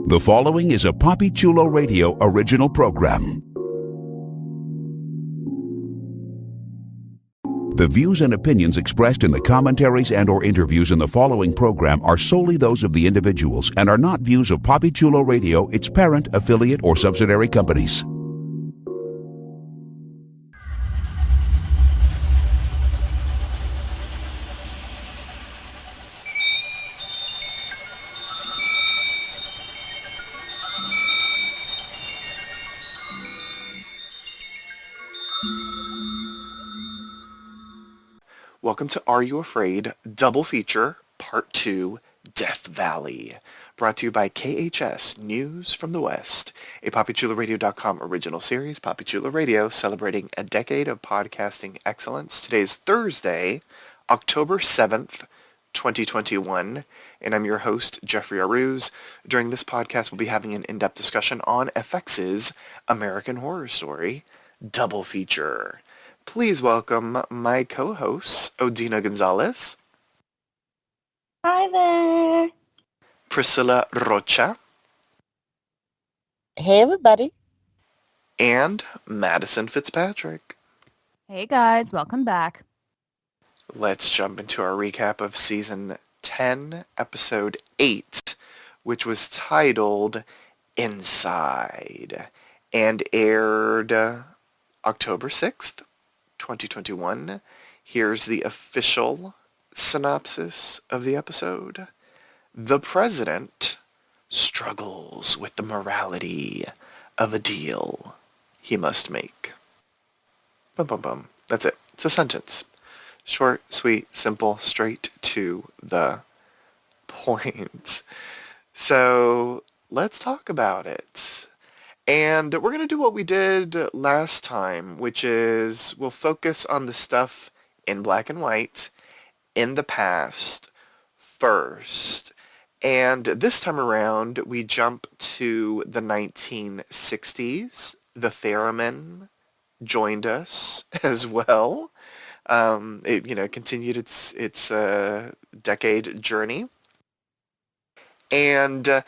The following is a Papi Chulo Radio original program. The views and opinions expressed in the commentaries and/or interviews in the following program are solely those of the individuals and are not views of Papi Chulo Radio, its parent, affiliate, or subsidiary companies. Welcome to Are You Afraid? Double Feature, Part 2, Death Valley. Brought to you by KHS News from the West, a PapiChuloRadio.com original series, Papi Chulo Radio, celebrating a decade of podcasting excellence. Today is Thursday, October 7th, 2021, and I'm your host, Jeffrey Arauz. During this podcast, we'll be having an in-depth discussion on FX's American Horror Story, Double Feature. Please welcome my co-hosts, Odina Gonzales. Hi there. Priscilla Rocha. Hey, everybody. And Madison Fitzpatrick. Hey guys, welcome back. Let's jump into our recap of Season 10, Episode 8, which was titled Inside, and aired October 6th, 2021. Here's the official synopsis of the episode. The president struggles with the morality of a deal he must make. Bum, bum, bum. That's it. It's a sentence. Short, sweet, simple, straight to the point. So let's talk about it. And we're going to do what we did last time, which is we'll focus on the stuff in black and white in the past first. And this time around, we jump to the 1960s. The Theremin joined us as well. It continued its decade journey. And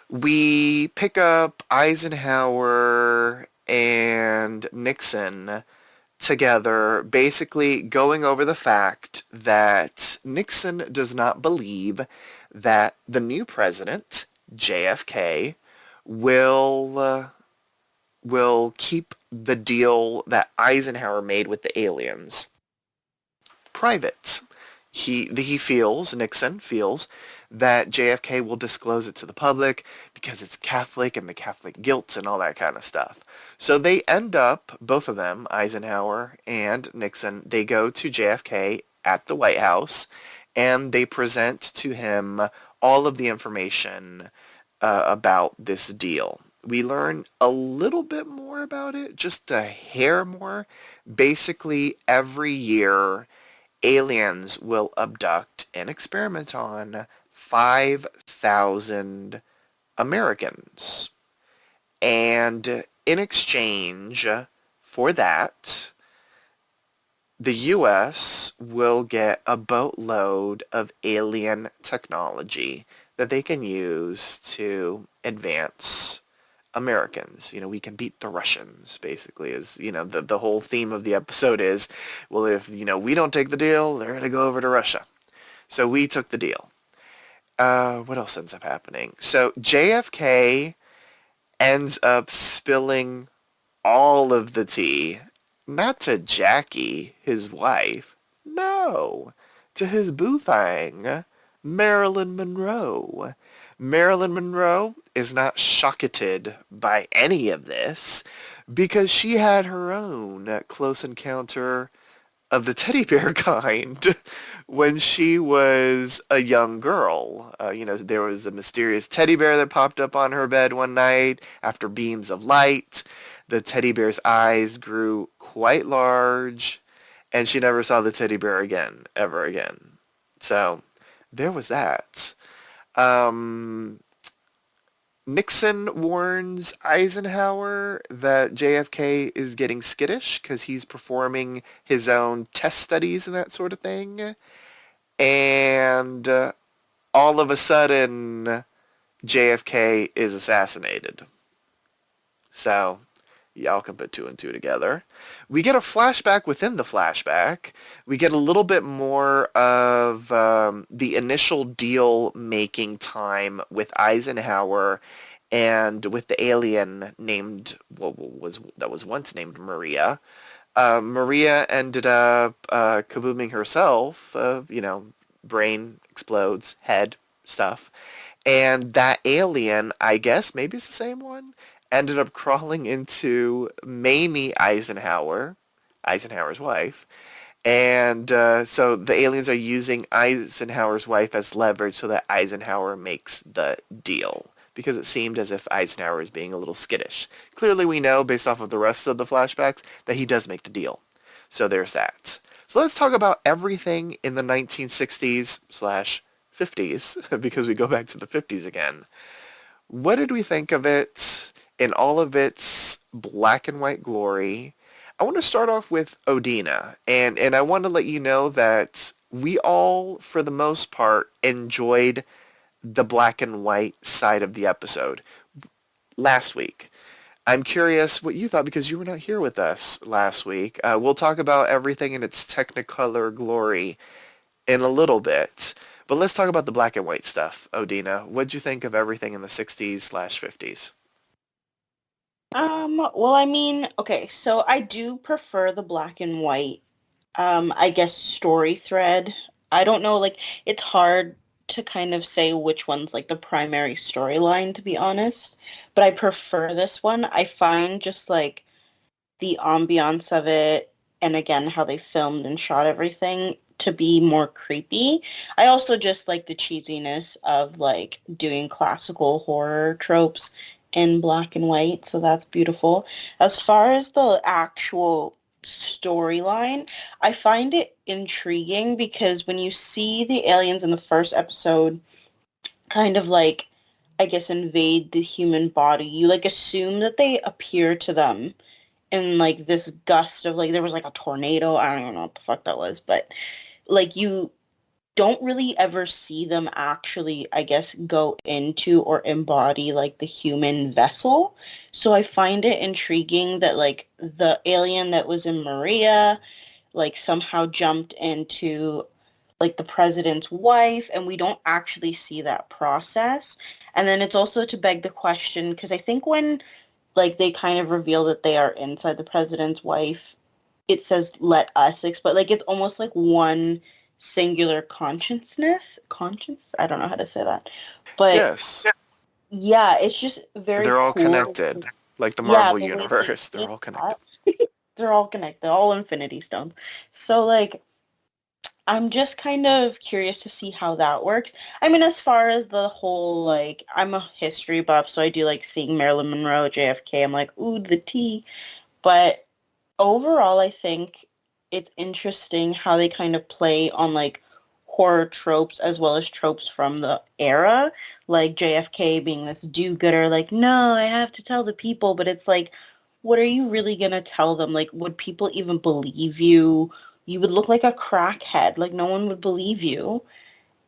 we pick up Eisenhower and Nixon together, basically going over the fact that Nixon does not believe that the new president, JFK, will keep the deal that Eisenhower made with the aliens private. Nixon feels that JFK will disclose it to the public because it's Catholic and the Catholic guilt and all that kind of stuff. So they end up, both of them, Eisenhower and Nixon, they go to JFK at the White House and they present to him all of the information about this deal. We learn a little bit more about it, just a hair more. Basically, every year, aliens will abduct and experiment on 5,000 Americans. And in exchange for that, the U.S. will get a boatload of alien technology that they can use to advance Americans. We can beat the Russians, basically, is, the whole theme of the episode is, well, if, we don't take the deal, they're going to go over to Russia. So we took the deal. What else ends up happening? So JFK ends up spilling all of the tea, not to Jackie, his wife, no, to his boo-thang, Marilyn Monroe. Marilyn Monroe is not shocked by any of this because she had her own close encounter of the teddy bear kind when she was a young girl. There was a mysterious teddy bear that popped up on her bed one night after beams of light. The teddy bear's eyes grew quite large, and she never saw the teddy bear again, ever again. So there was that. Nixon warns Eisenhower that JFK is getting skittish because he's performing his own test studies and that sort of thing. And all of a sudden, JFK is assassinated. So, y'all can put 2 and 2 together. We get a flashback within the flashback. We get a little bit more of the initial deal-making time with Eisenhower and with the alien named, that was once named Maria. Maria ended up kabooming herself, brain explodes, head, stuff. And that alien, I guess, maybe it's the same one, ended up crawling into Mamie Eisenhower, Eisenhower's wife. And so the aliens are using Eisenhower's wife as leverage so that Eisenhower makes the deal. Because it seemed as if Eisenhower is being a little skittish. Clearly we know, based off of the rest of the flashbacks, that he does make the deal. So there's that. So let's talk about everything in the 1960s/50s, because we go back to the 50s again. What did we think of it in all of its black and white glory? I want to start off with Odina, and I want to let you know that we all, for the most part, enjoyed the black and white side of the episode last week. I'm curious what you thought because you were not here with us last week. We'll talk about everything in its Technicolor glory in a little bit. But let's talk about the black and white stuff. Odina, what'd you think of everything in the 60s/50s? Well, I mean, okay, so I do prefer the black and white, I guess, story thread. I don't know, like, it's hard to kind of say which one's, like, the primary storyline, to be honest, but I prefer this one. I find just, like, the ambiance of it, and again, how they filmed and shot everything to be more creepy. I also just like the cheesiness of, like, doing classical horror tropes in black and white, so that's beautiful. As far as the actual storyline, I find it intriguing because when you see the aliens in the first episode kind of like, I guess, invade the human body, you like assume that they appear to them in like this gust of like, there was like a tornado. I don't even know what the fuck that was, but like you don't really ever see them actually, I guess, go into or embody like the human vessel. So I find it intriguing that like the alien that was in Maria like somehow jumped into like the president's wife, and we don't actually see that process. And then it's also to beg the question, because I think when like they kind of reveal that they are inside the president's wife, it says let us explain, like it's almost like one singular conscience, I don't know how to say that, but Yes, yeah, it's just very they're all cool. connected. Like the Yeah, Marvel the way they Universe, they're did all connected. that. They're all connected, all Infinity Stones. So like I'm just kind of curious to see how that works. I mean, as far as the whole, like, I'm a history buff, so I do like seeing Marilyn Monroe, JFK. I'm like, ooh, the tea. But overall, I think it's interesting how they kind of play on, like, horror tropes as well as tropes from the era. Like JFK being this do-gooder, like, no, I have to tell the people. But it's like, what are you really going to tell them? Like, would people even believe you? You would look like a crackhead. Like, no one would believe you.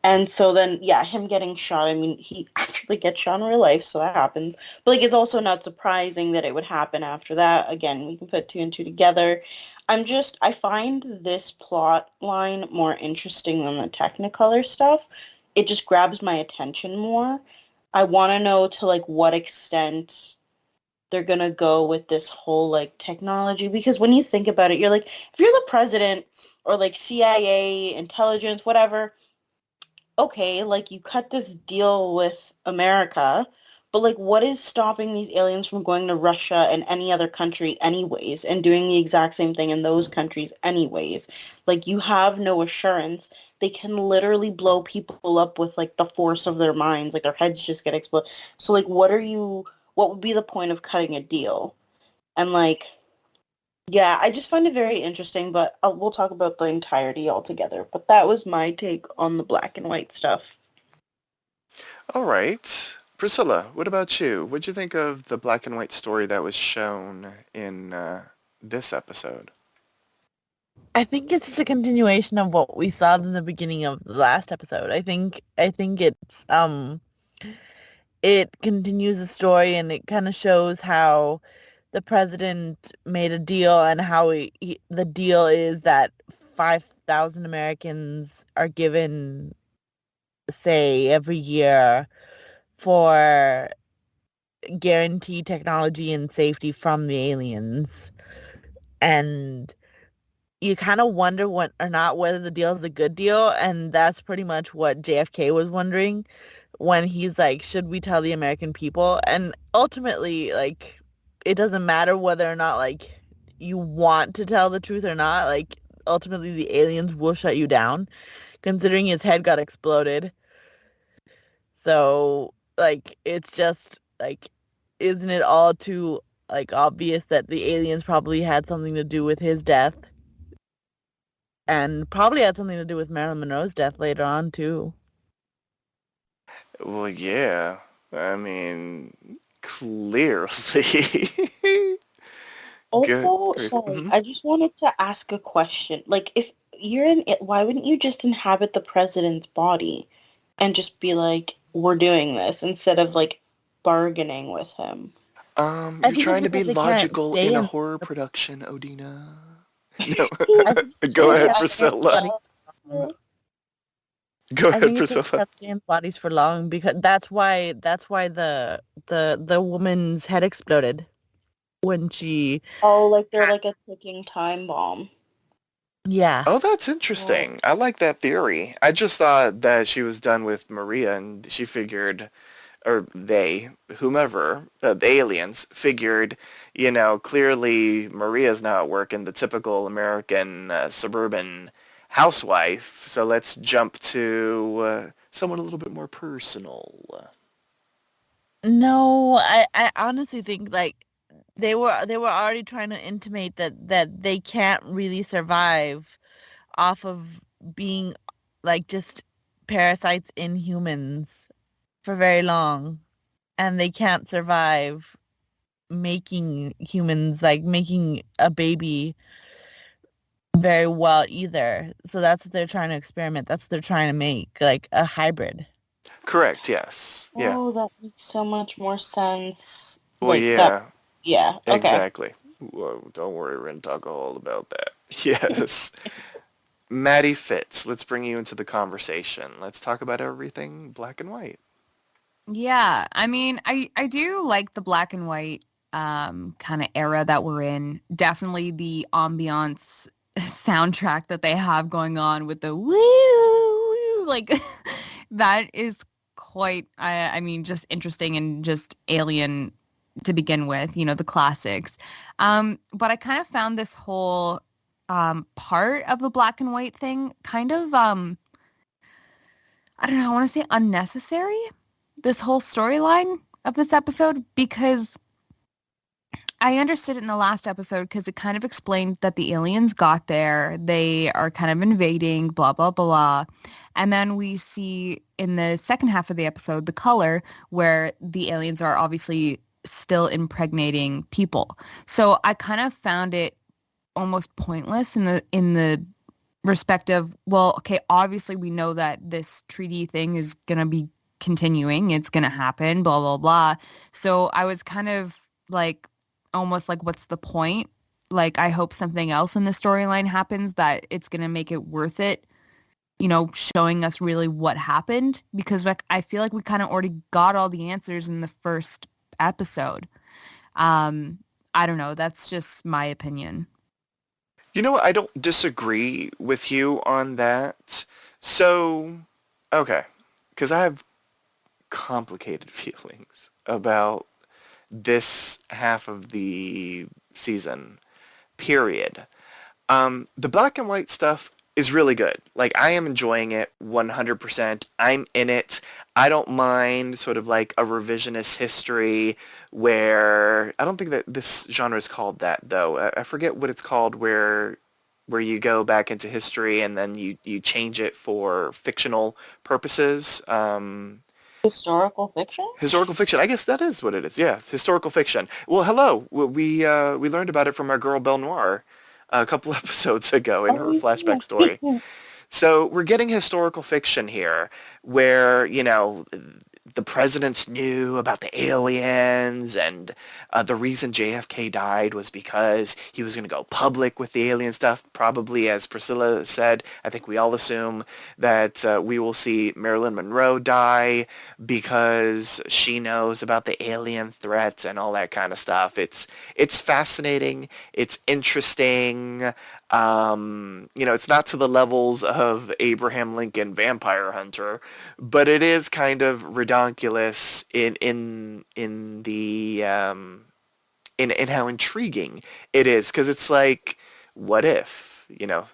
And so then, yeah, him getting shot, I mean, he actually gets shot in real life, so that happens. But, like, it's also not surprising that it would happen after that. Again, we can put 2 and 2 together. I find this plot line more interesting than the Technicolor stuff. It just grabs my attention more. I want to know to, like, what extent they're going to go with this whole like technology, because when you think about it, you're like, if you're the president or like CIA, intelligence, whatever, okay, like you cut this deal with America, but like what is stopping these aliens from going to Russia and any other country anyways and doing the exact same thing in those countries anyways? Like you have no assurance. They can literally blow people up with like the force of their minds, like their heads just get exploded. So like what would be the point of cutting a deal? And like, yeah, I just find it very interesting, but we'll talk about the entirety altogether. But that was my take on the black and white stuff. All right. Priscilla, what about you? What'd you think of the black and white story that was shown in this episode? I think it's just a continuation of what we saw in the beginning of the last episode. I think it continues the story, and it kind of shows how the president made a deal, and how the deal is that 5,000 Americans are given, say, every year for guaranteed technology and safety from the aliens. And you kind of wonder what or not whether the deal is a good deal, and that's pretty much what JFK was wondering when he's like, should we tell the American people? And ultimately, like, it doesn't matter whether or not, like, you want to tell the truth or not. Like, ultimately, the aliens will shut you down, considering his head got exploded. So, like, it's just, like, isn't it all too, like, obvious that the aliens probably had something to do with his death? And probably had something to do with Marilyn Monroe's death later on, too. Well, yeah. I mean, clearly. Good. Also, Great. sorry, I just wanted to ask a question. Like, if you're in it, why wouldn't you just inhabit the president's body and just be like, we're doing this instead of like bargaining with him? I You're think it's trying to be because they can't logical stay in a in. horror production, Odina. No. I think it's Go because they ahead, can't stay in Priscilla. bodies. Go I ahead, think it's because they Priscilla. can't stay in bodies for long, because that's why the woman's head exploded when she. Oh, like they're like a ticking time bomb. Yeah. Oh, that's Oh. interesting. I like that theory. I just thought that she was done with Maria and she figured, or they, whomever, the aliens, figured, clearly Maria's not working the typical American suburban housewife, so let's jump to someone a little bit more personal. No, I honestly think, like, they were already trying to intimate that they can't really survive off of being, like, just parasites in humans for very long, and they can't survive making humans, like, making a baby very well either. So that's what they're trying to experiment. That's what they're trying to make, like a hybrid. Correct, yes. Yeah. Oh, that makes so much more sense. Well, Like that, yeah, yeah, okay. exactly. Whoa, don't worry, we're going to talk all about that. Yes. Maddie Fitz, let's bring you into the conversation. Let's talk about everything black and white. Yeah, I mean, I do like the black and white kind of era that we're in. Definitely the ambiance soundtrack that they have going on with the woo, like that is quite I mean just interesting and just alien to begin with, the classics. But I kind of found this whole part of the black and white thing kind of I don't know, I want to say unnecessary, this whole storyline of this episode, because I understood it in the last episode because it kind of explained that the aliens got there, they are kind of invading, blah, blah, blah. And then we see in the second half of the episode, the color, where the aliens are obviously still impregnating people. So I kind of found it almost pointless in the respect of, well, okay, obviously we know that this treaty thing is going to be continuing. It's going to happen, blah, blah, blah. So I was kind of like, almost like, what's the point? Like, I hope something else in the storyline happens that it's going to make it worth it, showing us really what happened. Because like, I feel like we kind of already got all the answers in the first episode. I don't know. That's just my opinion. You know what? I don't disagree with you on that. So, okay, because I have complicated feelings about this half of the season, period. The black and white stuff is really good. Like, I am enjoying it 100%. I'm in it. I don't mind sort of like a revisionist history where I don't think that this genre is called that though. I forget what it's called where you go back into history and then you change it for fictional purposes. Historical fiction? Historical fiction. I guess that is what it is. Yeah, historical fiction. Well, hello. We learned about it from our girl Belle Noire a couple episodes ago in her flashback story. Oh, So we're getting historical fiction here, where the presidents knew about the aliens, and the reason JFK died was because he was going to go public with the alien stuff. Probably, as Priscilla said, I think we all assume that we will see Marilyn Monroe die because she knows about the alien threats and all that kind of stuff. It's fascinating. It's interesting. It's not to the levels of Abraham Lincoln Vampire Hunter, but it is kind of redonkulous in the in how intriguing it is, because it's like, what if,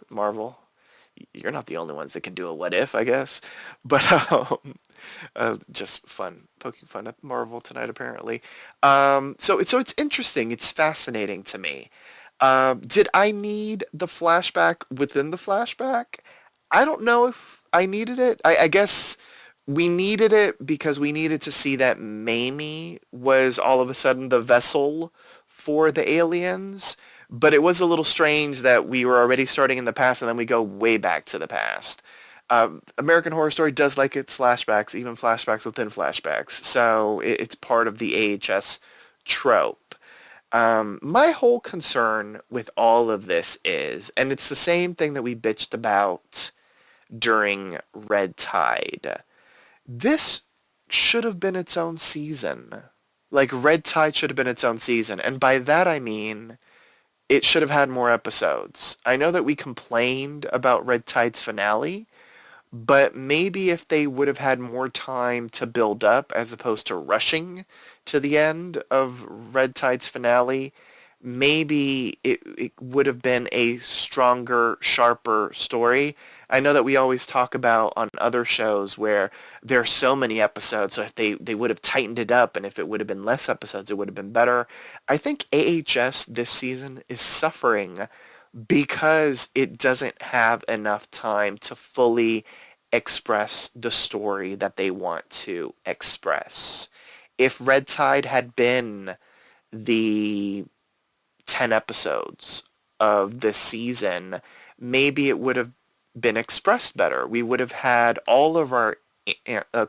Marvel, you're not the only ones that can do a what if, I guess, but just fun, poking fun at Marvel tonight apparently. So it's interesting, it's fascinating to me. Did I need the flashback within the flashback? I don't know if I needed it. I guess we needed it because we needed to see that Mamie was all of a sudden the vessel for the aliens. But it was a little strange that we were already starting in the past and then we go way back to the past. American Horror Story does like its flashbacks, even flashbacks within flashbacks. So it's part of the AHS trope. My whole concern with all of this is, and it's the same thing that we bitched about during Red Tide, this should have been its own season. Like, Red Tide should have been its own season. And by that I mean, it should have had more episodes. I know that we complained about Red Tide's finale, but maybe if they would have had more time to build up as opposed to rushing to the end of Red Tide's finale, maybe it would have been a stronger, sharper story. I know that we always talk about on other shows where there are so many episodes, so if they would have tightened it up and if it would have been less episodes, it would have been better. I think AHS this season is suffering because it doesn't have enough time to fully express the story that they want to express. If Red Tide had been the 10 episodes of this season, maybe it would have been expressed better. We would have had all of our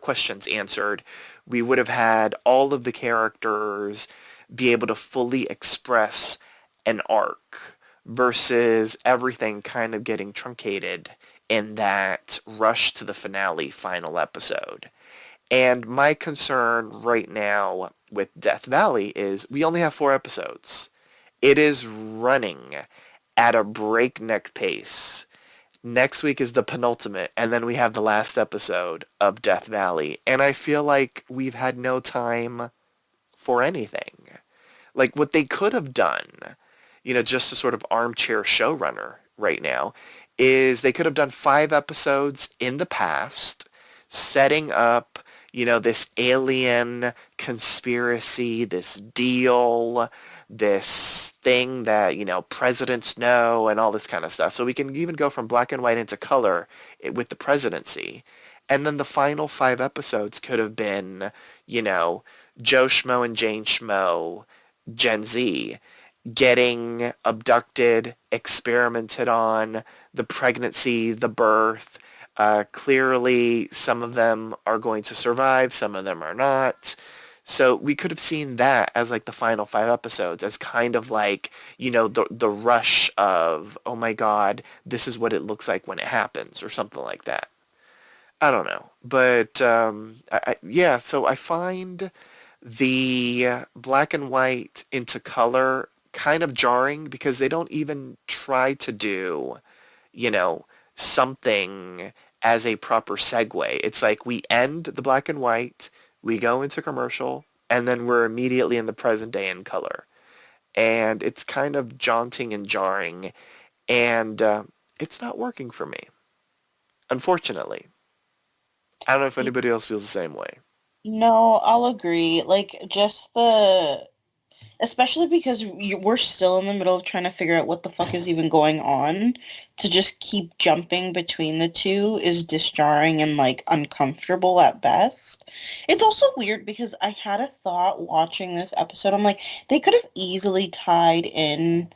questions answered. We would have had all of the characters be able to fully express an arc versus everything kind of getting truncated in that rush to the finale final episode. And my concern right now with Death Valley is we only have 4 episodes. It is running at a breakneck pace. Next week is the penultimate, and then we have the last episode of Death Valley. And I feel like we've had no time for anything. Like, what they could have done, just a sort of armchair showrunner right now, is they could have done 5 episodes in the past, setting up, this alien conspiracy, this deal, this thing that, presidents know and all this kind of stuff. So we can even go from black and white into color with the presidency. And then the final 5 episodes could have been, Joe Schmo and Jane Schmo, Gen Z, getting abducted, experimented on, the pregnancy, the birth. Clearly, some of them are going to survive, some of them are not. So we could have seen that as like the final 5 episodes as kind of like, the rush of, oh my God, this is what it looks like when it happens or something like that. I don't know. But so I find the black and white into color kind of jarring because they don't even try to do, something as a proper segue. It's like we end the black and white, we go into commercial, and then we're immediately in the present day in color. And it's kind of jaunting and jarring, and it's not working for me, unfortunately. I don't know if anybody else feels the same way. No, I'll agree. Like, especially because we're still in the middle of trying to figure out what the fuck is even going on, to just keep jumping between the two is disjarring and, like, uncomfortable at best. It's also weird because I had a thought watching this episode. I'm like, they could have easily tied in,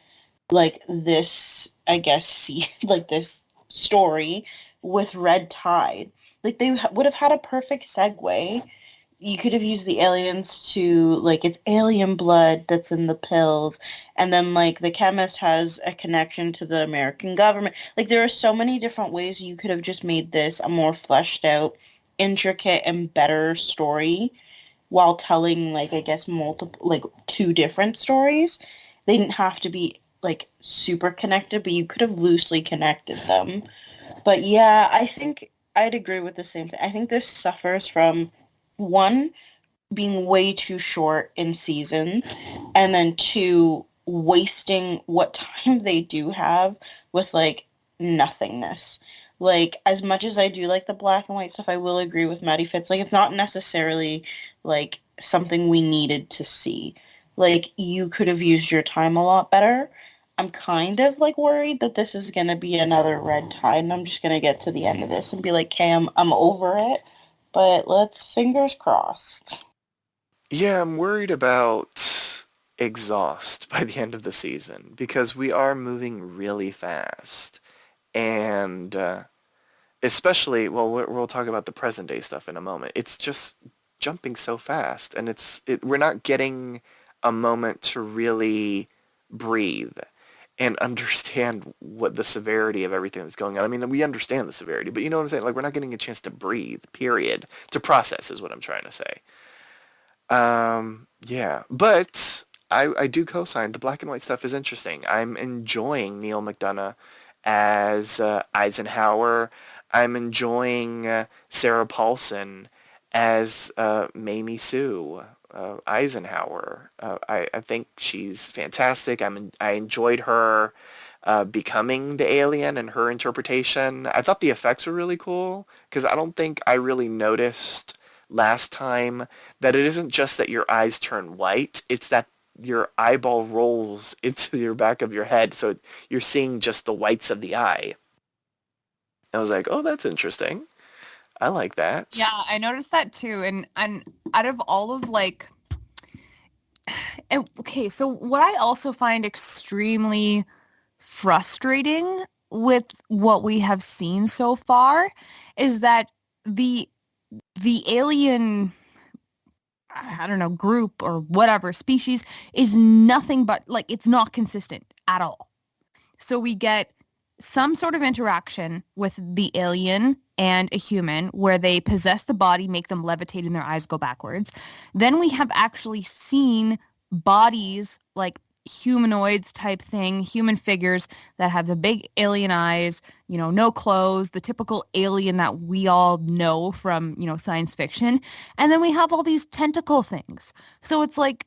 like, this, I guess, like, this story with Red Tide. Like, they would have had a perfect segue you could have used the aliens to, like, it's alien blood that's in the pills, and then, like, the chemist has a connection to the American government. Like, there are so many different ways you could have just made this a more fleshed out, intricate, and better story while telling, like, I guess multiple, like, two different stories. They didn't have to be, like, super connected, but you could have loosely connected them. But yeah, I think I'd agree with the same thing. I think this suffers from, one, being way too short in season, and then two, wasting what time they do have with, like, nothingness. Like, as much as I do like the black and white stuff, I will agree with Maddie Fitz. Like, it's not necessarily, like, something we needed to see. Like, you could have used your time a lot better. I'm kind of, like, worried that this is going to be another red tide, and I'm just going to get to the end of this and be like, okay, I'm over it. But let's fingers crossed. Yeah, I'm worried about exhaust by the end of the season because we are moving really fast. And especially, well, we'll talk about the present day stuff in a moment. It's just jumping so fast, and we're not getting a moment to really breathe and understand what the severity of everything that's going on. I mean, we understand the severity, but you know what I'm saying? Like, we're not getting a chance to breathe, period. To process is what I'm trying to say. Yeah, but I do co-sign. The black and white stuff is interesting. I'm enjoying Neil McDonough as Eisenhower. I'm enjoying Sarah Paulson as Mamie Sue Eisenhower. I think she's fantastic. I enjoyed her becoming the alien and her interpretation. I thought the effects were really cool because I don't think I really noticed last time that it isn't just that your eyes turn white, it's that your eyeball rolls into your back of your head, so you're seeing just the whites of the eye. I was like, oh, that's interesting. I like that. Yeah, I noticed that too. And out of all of like, okay, so what I also find extremely frustrating with what we have seen so far is that the alien, I don't know, group or whatever species is nothing but, like, it's not consistent at all. So we get some sort of interaction with the alien and a human where they possess the body, make them levitate and their eyes go backwards. Then we have actually seen bodies, like humanoids type thing, human figures that have the big alien eyes, you know, no clothes, the typical alien that we all know from, you know, science fiction. And then we have all these tentacle things. So it's like,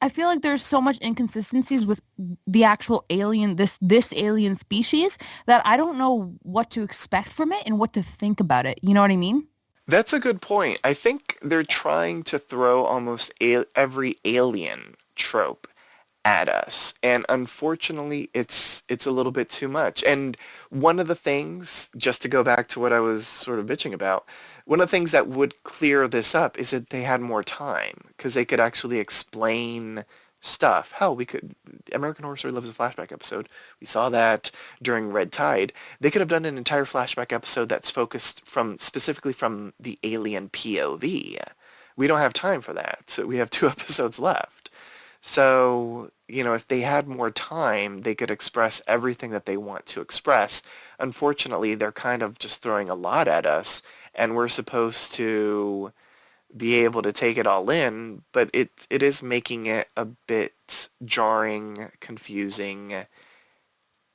I feel like there's so much inconsistencies with the actual alien, this alien species, that I don't know what to expect from it and what to think about it. You know what I mean? That's a good point. I think they're trying to throw almost every alien trope at us, and unfortunately it's a little bit too much. And one of the things, just to go back to what I was sort of bitching about, one of the things that would clear this up is that they had more time because they could actually explain stuff. Hell, we could, American Horror Story Loves a flashback episode, we saw that during Red Tide. They could have done an entire flashback episode that's focused specifically from the alien POV. We don't have time for that, so we have 2 episodes left. So, you know, if they had more time, they could express everything that they want to express. Unfortunately, they're kind of just throwing a lot at us, and we're supposed to be able to take it all in, but it is making it a bit jarring, confusing,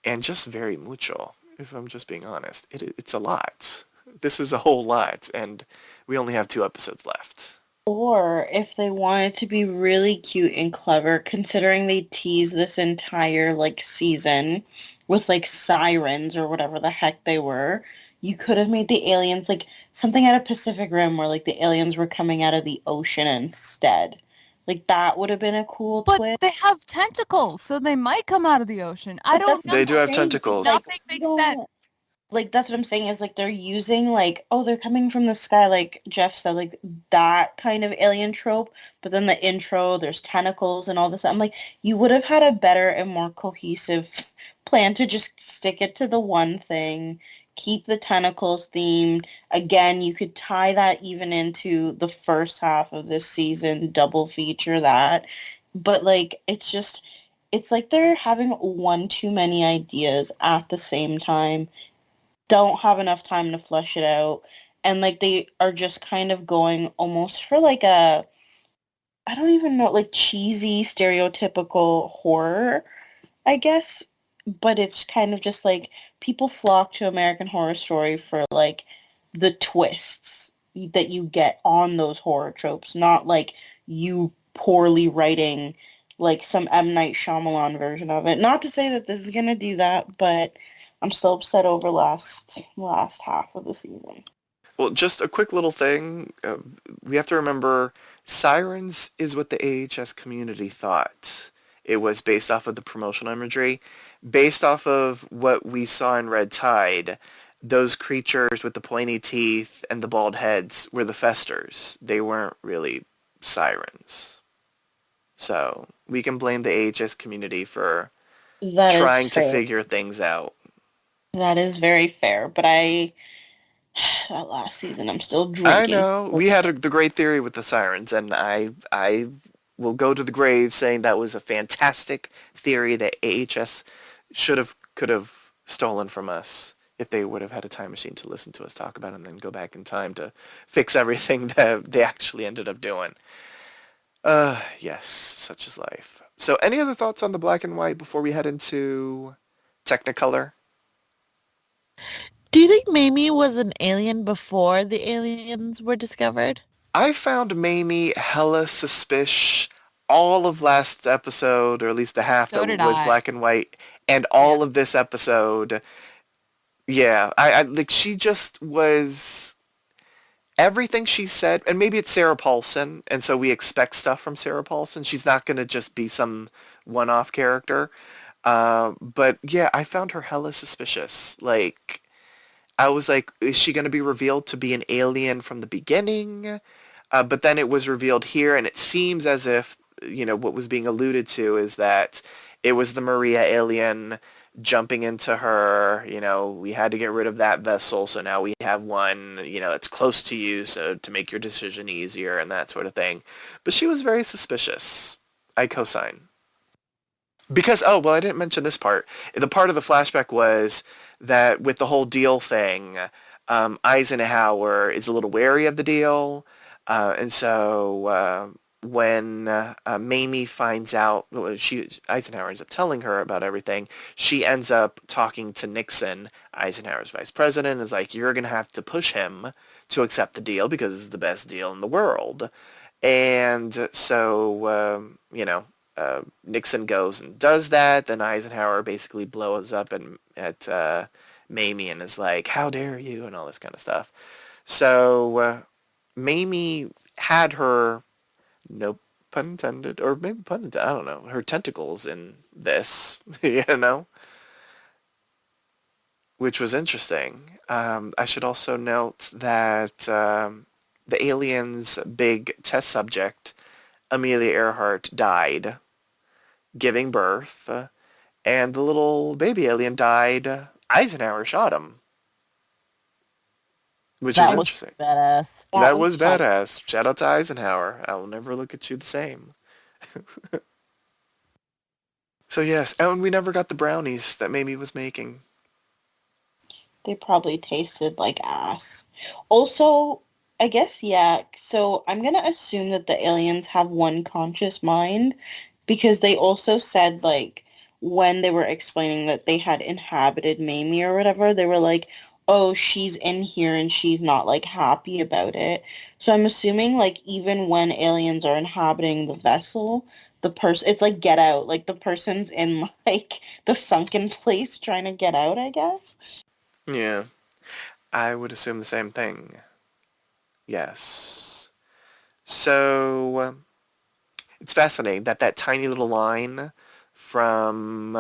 and just very mucho, if I'm just being honest. It's a lot. This is a whole lot, and we only have 2 episodes left. Or if they wanted to be really cute and clever, considering they tease this entire, like, season with, like, sirens or whatever the heck they were, you could have made the aliens, like, something out of Pacific Rim where, like, the aliens were coming out of the ocean instead. Like, that would have been a cool But twist. they have tentacles, so they might come out of the ocean. I But don't that's know. what They I'm do have saying. tentacles. Like, Nothing you makes don't- sense. Like, that's what I'm saying is, like, they're using, like, oh, they're coming from the sky, like Jeff said, like, that kind of alien trope. But then the intro, there's tentacles and all this. I'm like, you would have had a better and more cohesive plan to just stick it to the one thing, keep the tentacles themed. Again, you could tie that even into the first half of this season, double feature that. But like, it's like they're having one too many ideas at the same time, don't have enough time to flesh it out, and like they are just kind of going almost for like a, I don't even know, like cheesy, stereotypical horror, I guess. But it's kind of just like people flock to American Horror Story for like the twists that you get on those horror tropes, not like you poorly writing like some M. Night Shyamalan version of it. Not to say that this is gonna do that, but I'm still upset over last half of the season. Well, just a quick little thing. We have to remember Sirens is what the AHS community thought. It was based off of the promotional imagery. Based off of what we saw in Red Tide, those creatures with the pointy teeth and the bald heads were the Festers. They weren't really sirens. So we can blame the AHS community for That is trying to fair. figure things out. That is very fair, but that last season I'm still I drinking. know. We had the great theory with the sirens, and I will go to the grave saying that was a fantastic theory that AHS could have stolen from us if they would have had a time machine to listen to us talk about it and then go back in time to fix everything that they actually ended up doing. Yes, such is life. So any other thoughts on the black and white before we head into Technicolor? Do you think Mamie was an alien before the aliens were discovered? I found Mamie hella suspicious all of last episode, or at least the half So that did was I. black and white, and Yeah. all of this episode. Yeah, I like she just was everything she said, and maybe it's Sarah Paulson, and so we expect stuff from Sarah Paulson. She's not gonna just be some one-off character. But yeah, I found her hella suspicious. Like I was like, is she going to be revealed to be an alien from the beginning? But then it was revealed here, and it seems as if, what was being alluded to is that it was the Maria alien jumping into her. We had to get rid of that vessel, so now we have one, that's close to you, so to make your decision easier and that sort of thing. But she was very suspicious. I cosign. Because, oh, well, I didn't mention this part. The part of the flashback was that with the whole deal thing, Eisenhower is a little wary of the deal. And so when Mamie finds out, Eisenhower ends up telling her about everything, she ends up talking to Nixon, Eisenhower's vice president, is like, you're going to have to push him to accept the deal because it's the best deal in the world. And so, Nixon goes and does that. Then Eisenhower basically blows up at Mamie and is like, how dare you, and all this kind of stuff. So Mamie had her, no pun intended, or maybe pun intended, I don't know, her tentacles in this, which was interesting. I should also note that the alien's big test subject, Amelia Earhart, died giving birth, and the little baby alien died. Eisenhower shot him, which was That was interesting. badass. That was fun. badass. Shout out to Eisenhower. I will never look at you the same. So yes, and we never got the brownies that Mamie was making. They probably tasted like ass. Also, I guess, yeah, so I'm gonna assume that the aliens have one conscious mind because they also said, like, when they were explaining that they had inhabited Mamie or whatever, they were like, oh, she's in here and she's not, like, happy about it. So I'm assuming, like, even when aliens are inhabiting the vessel, it's like Get Out. Like, the person's in, like, the sunken place trying to get out, I guess. Yeah, I would assume the same thing. Yes. So it's fascinating that tiny little line from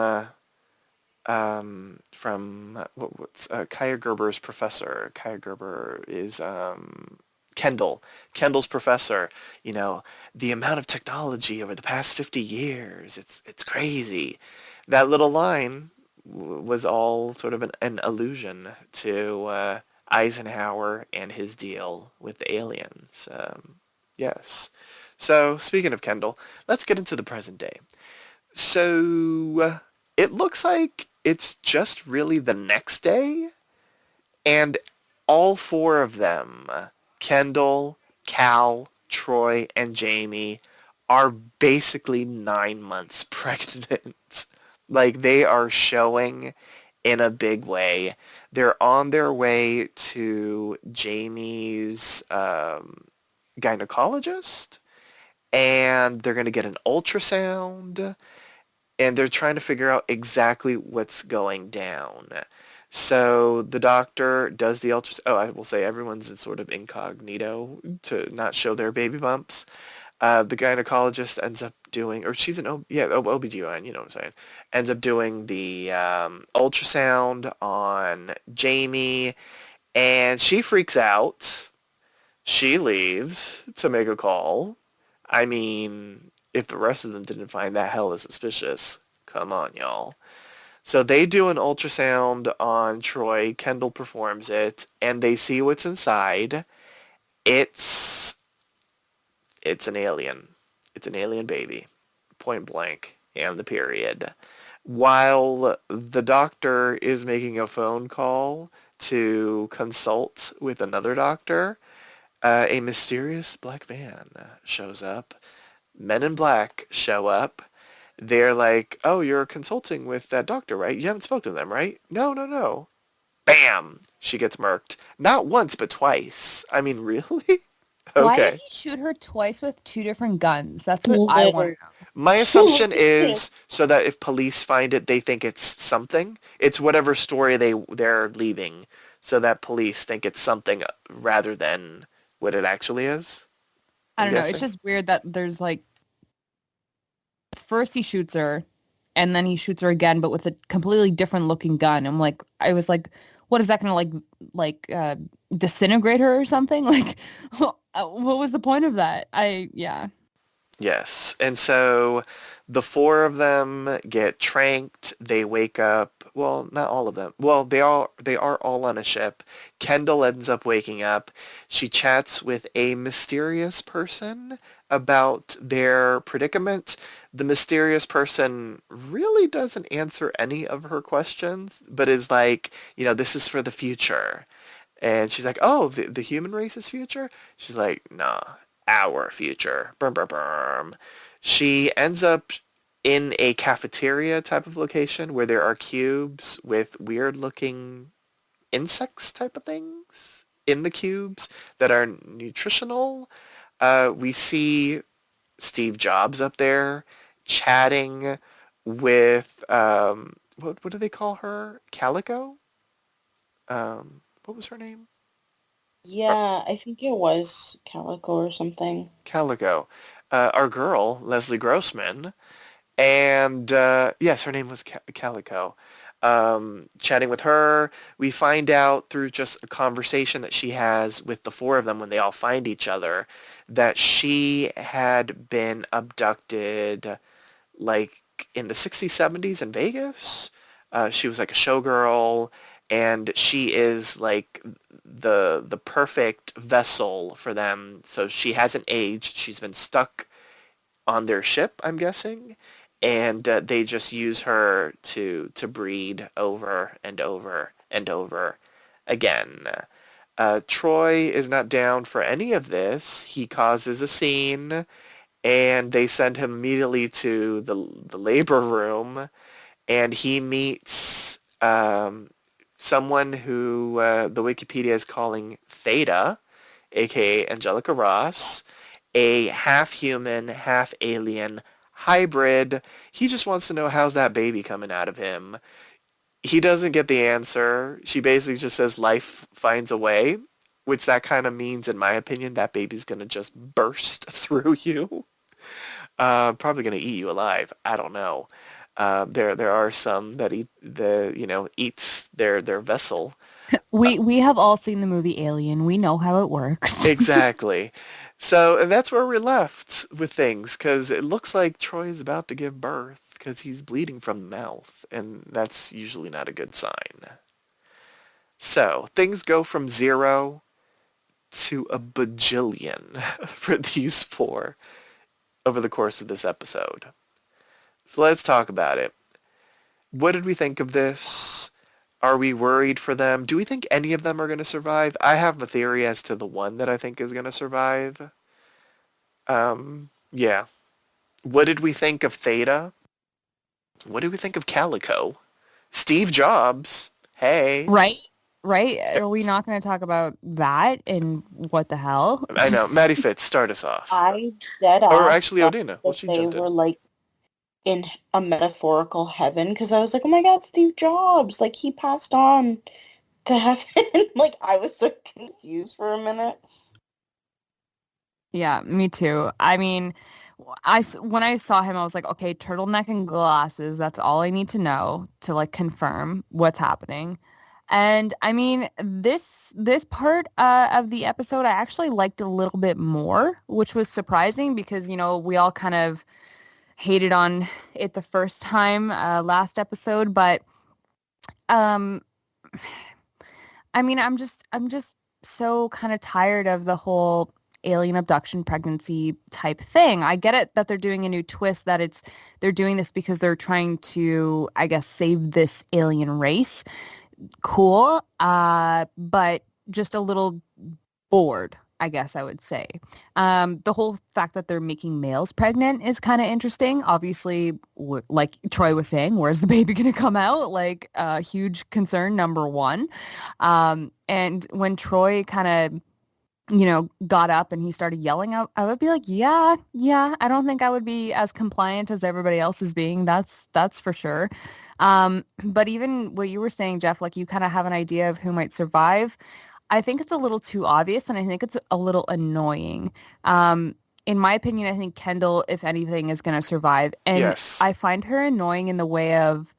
what's Kaya Gerber's professor. Kaya Gerber is Kendall. Kendall's professor. The amount of technology over the past 50 years. It's crazy. That little line was all sort of an allusion to Eisenhower and his deal with the aliens. Yes. So, speaking of Kendall, let's get into the present day. So, it looks like it's just really the next day, and all four of them, Kendall, Cal, Troy, and Jamie, are basically 9 months pregnant. Like, they are showing in a big way. They're on their way to Jamie's gynecologist, and they're going to get an ultrasound, and they're trying to figure out exactly what's going down. So the doctor does the ultrasound. Oh, I will say everyone's in sort of incognito to not show their baby bumps. The gynecologist ends up doing, or she's an OBGYN, you know what I'm saying, ends up doing the ultrasound on Jamie, and she freaks out. She leaves to make a call. I mean, if the rest of them didn't find that hella suspicious, come on, y'all. So they do an ultrasound on Troy. Kendall performs it, and they see what's inside. It's an alien. It's an alien baby, point blank, and the period. While the doctor is making a phone call to consult with another doctor, a mysterious black van shows up. Men in black show up. They're like, oh, you're consulting with that doctor, right? You haven't spoken to them, right? No, no, no. Bam! She gets murked. Not once, but twice. I mean, really? Why did Okay. he shoot her twice with 2 different guns? That's what I want to know. My assumption is so that if police find it, they think it's something. It's whatever story they're leaving, so that police think it's something rather than what it actually is. I I'm don't know. guessing. It's just weird that there's like, first he shoots her, and then he shoots her again, but with a completely different looking gun. I was like, what is that going to disintegrate her or something? Like, what was the point of that? Yeah. Yes. And so the four of them get tranked. They wake up. Well, not all of them. Well, they are all on a ship. Kendall ends up waking up. She chats with a mysterious person about their predicament. The mysterious person really doesn't answer any of her questions, but is like, this is for the future. And she's like, oh, the human race's future? She's like, nah, our future. Brum, brum, brum. She ends up in a cafeteria type of location where there are cubes with weird looking insects type of things in the cubes that are nutritional. We see Steve Jobs up there chatting with, what do they call her? Calico? What was her name? Yeah, I think it was Calico or something. Calico. Our girl, Leslie Grossman, and yes, her name was Calico. Chatting with her, we find out through just a conversation that she has with the four of them when they all find each other that she had been abducted like in the 60s, 70s in Vegas. She was like a showgirl, and she is like the perfect vessel for them. So she hasn't aged. She's been stuck on their ship, I'm guessing, and they just use her to breed over and over and over again. Troy is not down for any of this. He causes a scene, and they send him immediately to the labor room, and he meets someone who the Wikipedia is calling Theta, aka Angelica Ross, a half-human, half-alien hybrid. He just wants to know how's that baby coming out of him. He doesn't get the answer. She basically just says life finds a way, which that kind of means, in my opinion, that baby's going to just burst through you. Probably going to eat you alive. I don't know. There are some that eats their vessel. We have all seen the movie Alien. We know how it works. Exactly. So, and that's where we're left with things, because it looks like Troy is about to give birth, because he's bleeding from the mouth, and that's usually not a good sign. So, things go from 0 to a bajillion for these 4 over the course of this episode. So let's talk about it. What did we think of this? Are we worried for them? Do we think any of them are going to survive? I have a theory as to the one that I think is going to survive. Yeah. What did we think of Theta? What did we think of Calico? Steve Jobs. Hey. Right? Right? Are we not going to talk about that and what the hell? I know. Maddie Fitz, start us off. I dead Or ass actually thought Odina. Well, that she they jumped in. were like in a metaphorical heaven because I was like, oh my god, Steve Jobs, like he passed on to heaven. Like I was so confused for a minute. Yeah, me too. I mean, when I saw him, I was like, okay, turtleneck and glasses. That's all I need to know to like confirm what's happening. And I mean, this part of the episode I actually liked a little bit more, which was surprising because, you know, we all kind of hated on it the first time last episode, but um I mean, I'm just so kind of tired of the whole alien abduction pregnancy type thing. I get it that they're doing a new twist that they're doing this because they're trying to, I guess, save this alien race. Cool. But just a little bored, I guess I would say. The whole fact that they're making males pregnant is kind of interesting. Obviously, like Troy was saying, where's the baby going to come out? Like, huge concern, number one. And when Troy kind of, you know, got up and he started yelling out, I would be like, yeah, I don't think I would be as compliant as everybody else is being. That's for sure. But even what you were saying, Jeff, like you kind of have an idea of who might survive. I think it's a little too obvious and I think it's a little annoying. In my opinion, I think Kendall, if anything, is going to survive. And Yes. I find her annoying in the way of,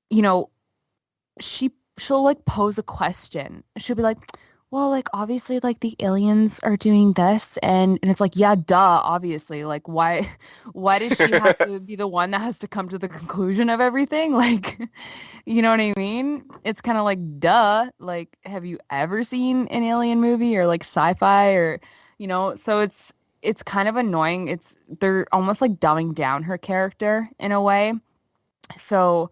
you know, she'll like pose a question. She'll be like, well, like obviously like the aliens are doing this and it's like, yeah, duh, obviously. Like why does she have to be the one that has to come to the conclusion of everything? Like, you know what I mean? It's kind of like, duh, like have you ever seen an alien movie or like sci-fi or, you know, so it's kind of annoying. They're almost like dumbing down her character in a way. So,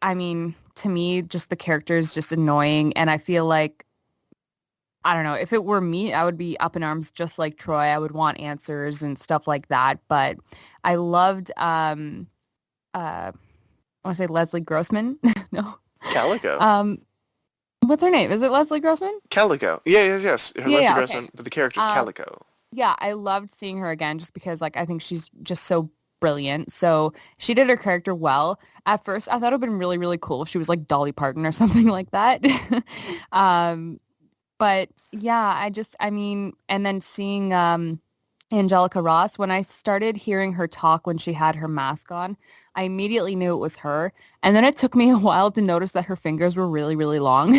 I mean, to me, just the character is just annoying and I feel like I don't know. If it were me, I would be up in arms just like Troy. I would want answers and stuff like that. But I loved I want to say Leslie Grossman. No. Calico. What's her name? Is it Leslie Grossman? Calico. Yeah, yes. Leslie Yeah, Grossman, okay. but the character's Calico. Yeah, I loved seeing her again just because like I think she's just so brilliant. So she did her character well. At first, I thought it would have been really, really cool if she was like Dolly Parton or something like that. But yeah, I mean, and then seeing Angelica Ross, when I started hearing her talk when she had her mask on, I immediately knew it was her. And then it took me a while to notice that her fingers were really, really long.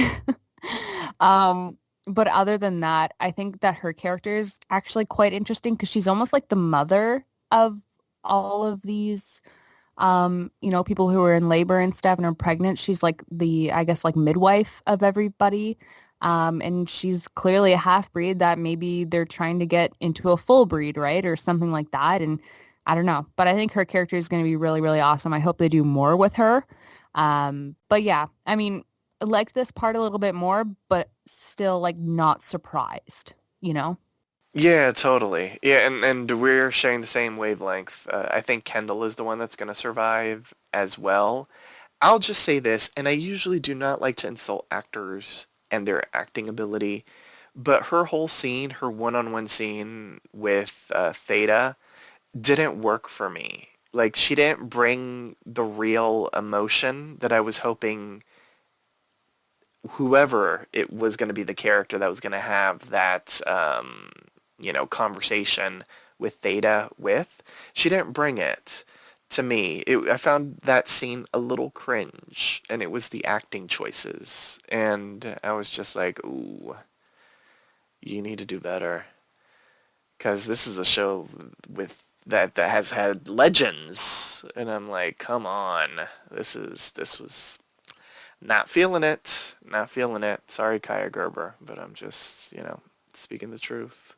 But other than that, I think that her character is actually quite interesting because she's almost like the mother of all of these you know, people who are in labor and stuff and are pregnant. She's like I guess like midwife of everybody. And she's clearly a half breed that maybe they're trying to get into a full breed, right? Or something like that. And I don't know, but I think her character is going to be really, really awesome. I hope they do more with her. But yeah, I mean, I like this part a little bit more, but still like not surprised, you know? Yeah, totally. Yeah, and we're sharing the same wavelength. I think Kendall is the one that's going to survive as well. I'll just say this, and I usually do not like to insult actors and their acting ability, but her whole scene, her one-on-one scene with Theta, didn't work for me. Like, she didn't bring the real emotion that I was hoping whoever it was going to be the character that was going to have that, conversation with Theta with. She didn't bring it to me. I found that scene a little cringe, and it was the acting choices. And I was just like, ooh, you need to do better. Because this is a show with that has had legends, and I'm like, come on, this was not feeling it, not feeling it. Sorry, Kaya Gerber, but I'm just speaking the truth.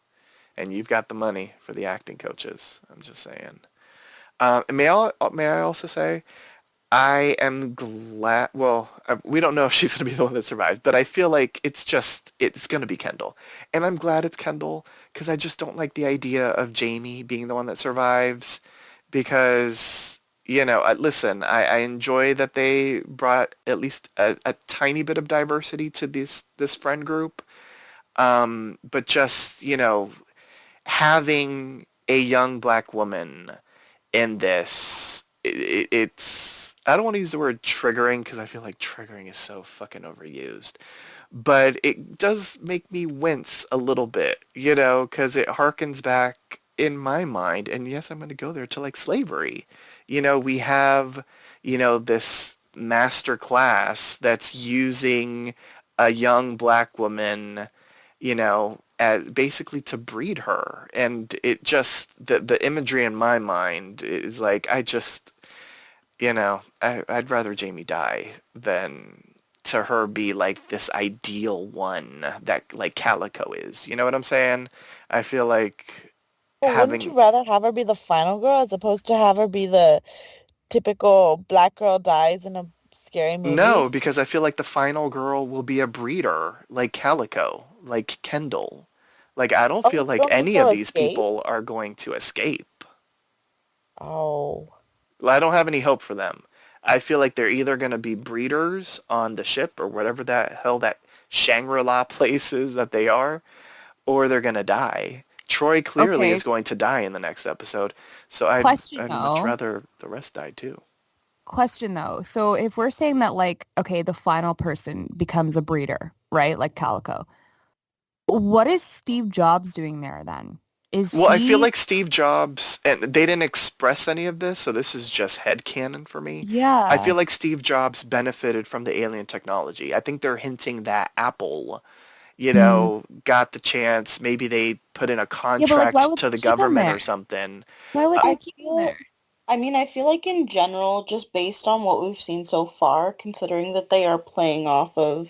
And you've got the money for the acting coaches. I'm just saying. May I also say I am glad. Well, we don't know if she's going to be the one that survives, but I feel like it's going to be Kendall, and I'm glad it's Kendall because I just don't like the idea of Jamie being the one that survives, because listen, I enjoy that they brought at least a tiny bit of diversity to this friend group, but just having a young black woman in this, it's, I don't want to use the word triggering because I feel like triggering is so fucking overused, but it does make me wince a little bit, because it harkens back in my mind, and yes, I'm going to go there, to like slavery. We have, this master class that's using a young black woman, as basically to breed her. And it just, the imagery in my mind is like, I'd rather Jamie die than to her be like this ideal one that like Calico is. You know what I'm saying? I feel like But wouldn't you having, rather have her be the final girl as opposed to have her be the typical black girl dies in a scary no, movie? because I feel like the final girl will be a breeder, like Calico, like Kendall. Like, I don't Oh, feel you like don't think any they'll of these escape? people are going to escape. Oh. Well, I don't have any hope for them. I feel like they're either going to be breeders on the ship or whatever that hell that Shangri-La place is that they are, or they're going to die. Troy clearly Okay, is going to die in the next episode, so question I'd much though. rather the rest die too. Question though. So if we're saying that like, okay, the final person becomes a breeder, right? Like Calico. What is Steve Jobs doing there then? Is Well, I feel he, like Steve Jobs, and they didn't express any of this, so this is just headcanon for me. I yeah. feel like Steve Jobs benefited from the alien technology. I think they're hinting that Apple, Hmm. got the chance. Maybe they put in a Yeah, but like why contract would to they the keep him government there? or something. Why would Uh, they I keep him there? feel, I mean, I feel like in general, just based on what we've seen so far, considering that they are playing off of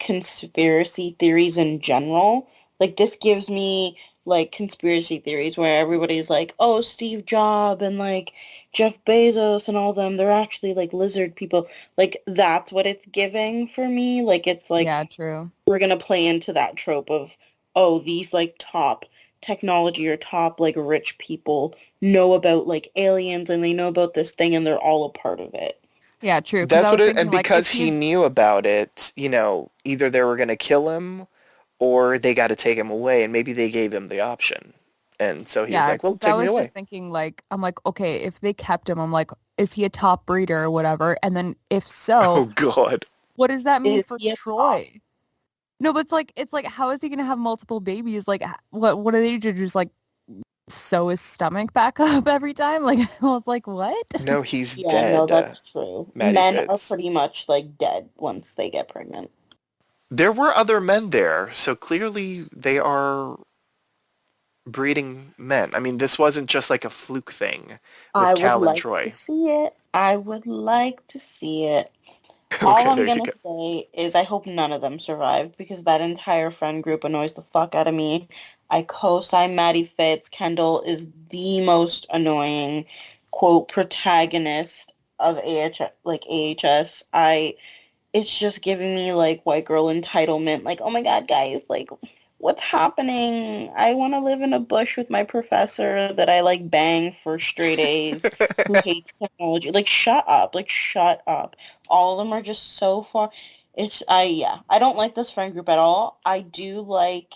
conspiracy theories in general, like this gives me like conspiracy theories where everybody's like, oh, Steve Jobs and like Jeff Bezos and all them, they're actually like lizard people. Like that's what it's giving for me. Like it's like Yeah, true. we're gonna play into that trope of, oh, these like top technology or top like rich people know about like aliens and they know about this thing and they're all a part of it. Yeah, true. Because that's I what was it, thinking and like if because he he's knew about it, either they were going to kill him or they got to take him away, and maybe they gave him the option. And so he was yeah, like, well, because I take me was away. just thinking like I'm like, okay, if they kept him, I'm like, is he a top breeder or whatever? And then if Oh, so, God. what does that mean Is for he a top? Troy? No, but it's like how is he gonna have multiple babies? Like what do they do? Just like sew his stomach back up every time? Like I was like, what? No, he's Yeah, no, dead, that's true. Maddie Men are Fitz. pretty much like dead once they get pregnant. There were other men there, so clearly they are breeding men. I mean, this wasn't just like a fluke thing with I would Cal and like to Troy. see it. I would like to see it. All Okay, I'm there you gonna go. say is I hope none of them survive because that entire friend group annoys the fuck out of me. I co-sign Maddie Fitz. Kendall is the most annoying, quote, protagonist of AHS. It's just giving me like white girl entitlement. Like, oh my God, guys, like, what's happening? I want to live in a bush with my professor that I like bang for straight A's who hates technology. Like, shut up. Like, shut up. All of them are just so far. Yeah, I don't like this friend group at all. I do like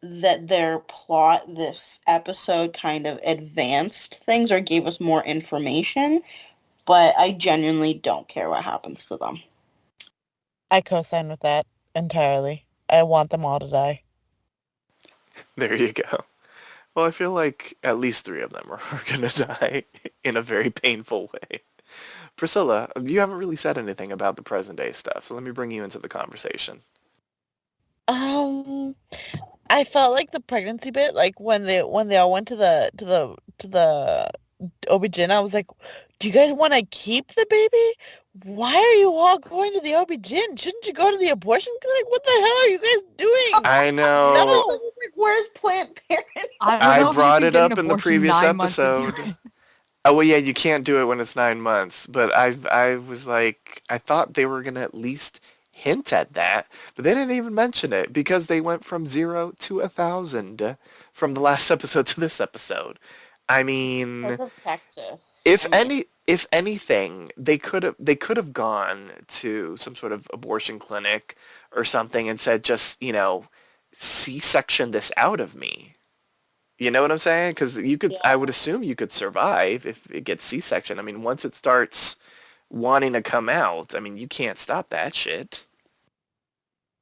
that their plot this episode kind of advanced things or gave us more information, but I genuinely don't care what happens to them. I co-sign with that entirely. I want them all to die. There you go. Well, I feel like at least three of them are going to die in a very painful way. Priscilla, you haven't really said anything about the present day stuff, so let me bring you into the conversation. Um, I felt like the pregnancy bit, like when they all went to the OB-GYN, I was like, do you guys want to keep the baby? Why are you all going to the OB-GYN? Shouldn't you go to the abortion clinic? What the hell are you guys doing? I know. No. Like, where's Planned Parenthood? I don't I know if you brought can it get an up in the abortion previous 9 months into episode. it. Oh, well, yeah, you can't do it when it's 9 months. But I was like, I thought they were going to at least hint at that. But they didn't even mention it because they went from 0 to 1,000 from the last episode to this episode. I mean, Because of Texas. I mean, if anything, they could have gone to some sort of abortion clinic or something and said, just, C-section this out of me. You know what I'm saying? Because I yeah. would assume you could survive if it gets C-section. I mean, once it starts wanting to come out, I mean, you can't stop that shit.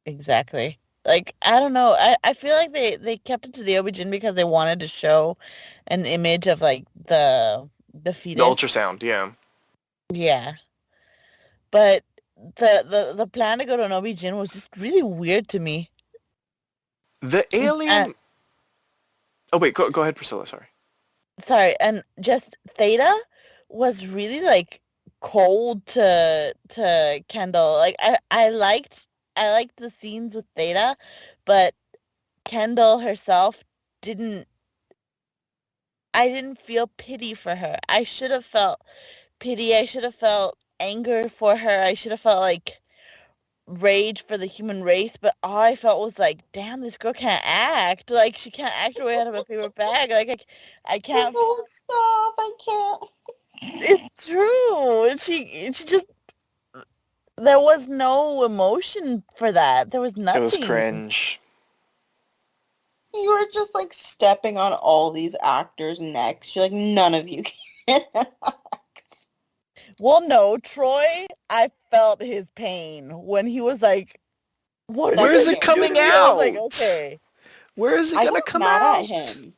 Exactly. Like, I don't know. I feel like they kept it to the OB-GYN because they wanted to show an image of like the The fetus. ultrasound, yeah. Yeah. But the plan to go to an OB-GYN was just really weird to me. The alien... Oh, wait, go ahead, Priscilla, sorry. Sorry, and just Theta was really like cold to Kendall. Like I liked the scenes with Theta, but Kendall herself didn't I didn't feel pity for her. I should have felt pity. I should have felt anger for her. I should have felt like rage for the human race, but all I felt was like, damn, this girl can't act. Like, she can't act her way out of a paper bag. Like, I can't. Oh, stop! I can't. It's true. She just, there was no emotion for that. There was nothing. It was cringe. You were just like stepping on all these actors' necks. You're like, none of you can. Well, no, Troy, I felt his pain when he was like, what Where is it coming out? I was like, okay. Where is it I gonna got come mad out? at him.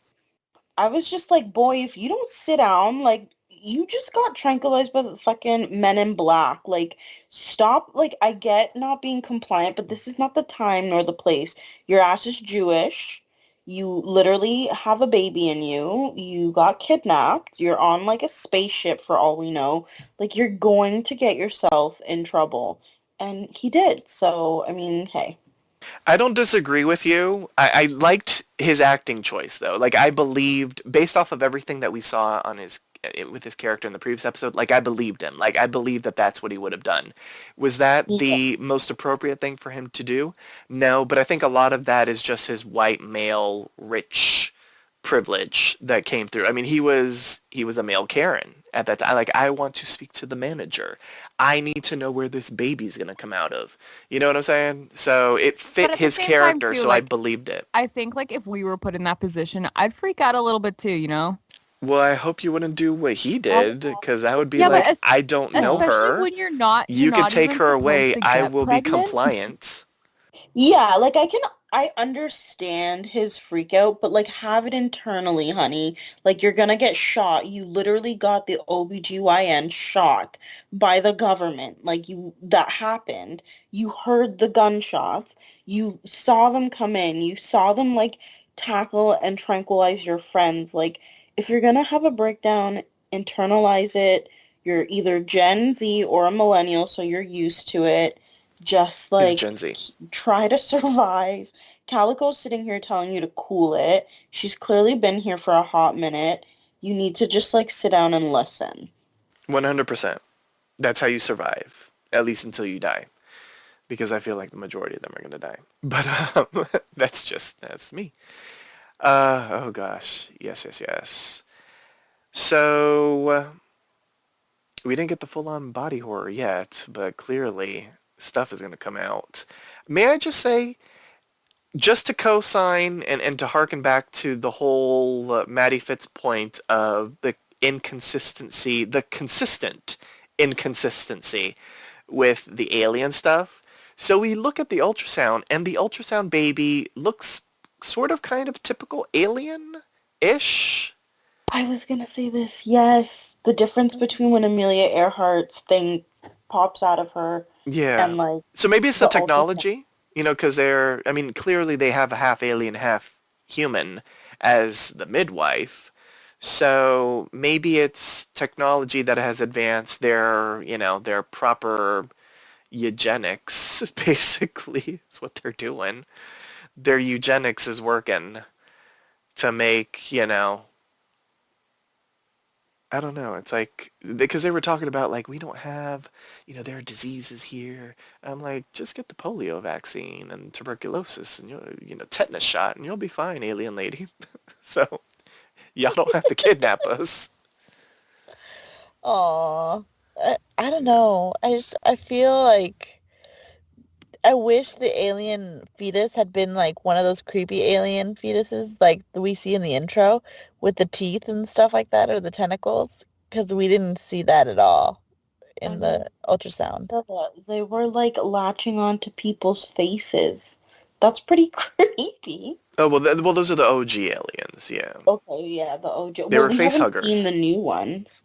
I was just like, boy, if you don't sit down, like, you just got tranquilized by the fucking men in black. Like, stop. Like, I get not being compliant, but this is not the time nor the place. Your ass is Jewish. You literally have a baby in you. You got kidnapped. You're on, like, a spaceship for all we know. Like, you're going to get yourself in trouble. And he did. So, I mean, hey. I don't disagree with you. I liked his acting choice though. Like I believed, based off of everything that we saw on with his character in the previous episode, like I believed him. Like I believed that that's what he would have done. Was that Yeah. the most appropriate thing for him to do? No, but I think a lot of that is just his white male rich privilege that came through. I mean, he was a male Karen at that time. Like, I want to speak to the manager. I need to know where this baby's gonna come out of. You know what I'm saying? So it But fit at the his same time, character, too, so I like, believed it. I think like if we were put in that position, I'd freak out a little bit too, you know? Well, I hope you wouldn't do what he did, because I would be Yeah, but like, I don't know especially her. when you're not You can not take even her supposed away. to I get will be pregnant. compliant. Yeah, like I understand his freak out, but like have it internally, honey. Like you're gonna get shot. You literally got the OBGYN shot by the government. Like that happened. You heard the gunshots. You saw them come in. You saw them like tackle and tranquilize your friends. Like if you're gonna have a breakdown, internalize it. You're either Gen Z or a millennial, so you're used to it. Just He's like Gen Z. try to survive. Calico's sitting here telling you to cool it. She's clearly been here for a hot minute. You need to just like sit down and listen. 100%. That's how you survive, at least until you die. Because I feel like the majority of them are gonna die. But that's me. Oh gosh, yes. So we didn't get the full-on body horror yet, but clearly stuff is gonna come out. May I just say, just to co-sign and to harken back to the whole Maddie Fitz point of the inconsistency, the consistent inconsistency with the alien stuff. So we look at the ultrasound, and the ultrasound baby looks sort of kind of typical alien-ish. I was gonna say this, yes. The difference between when Amelia Earhart's thing pops out of her Yeah. and like So maybe it's the the ultrasound. technology. You know, because clearly they have a half alien, half human as the midwife. So maybe it's technology that has advanced their proper eugenics, basically, is what they're doing. Their eugenics is working to make, I don't know. It's like, because they were talking about, like, we don't have, there are diseases here. I'm like, just get the polio vaccine and tuberculosis and, tetanus shot and you'll be fine, alien lady. So, y'all don't have to kidnap us. Aw. I don't know. I feel like I wish the alien fetus had been like one of those creepy alien fetuses like we see in the intro with the teeth and stuff like that or the tentacles because we didn't see that at all I in mean, the ultrasound. they were like latching onto people's faces. That's pretty creepy. Oh, well, those are the OG aliens, yeah. Okay, yeah, the OJ. They Well, were we face haven't seen huggers. the new ones.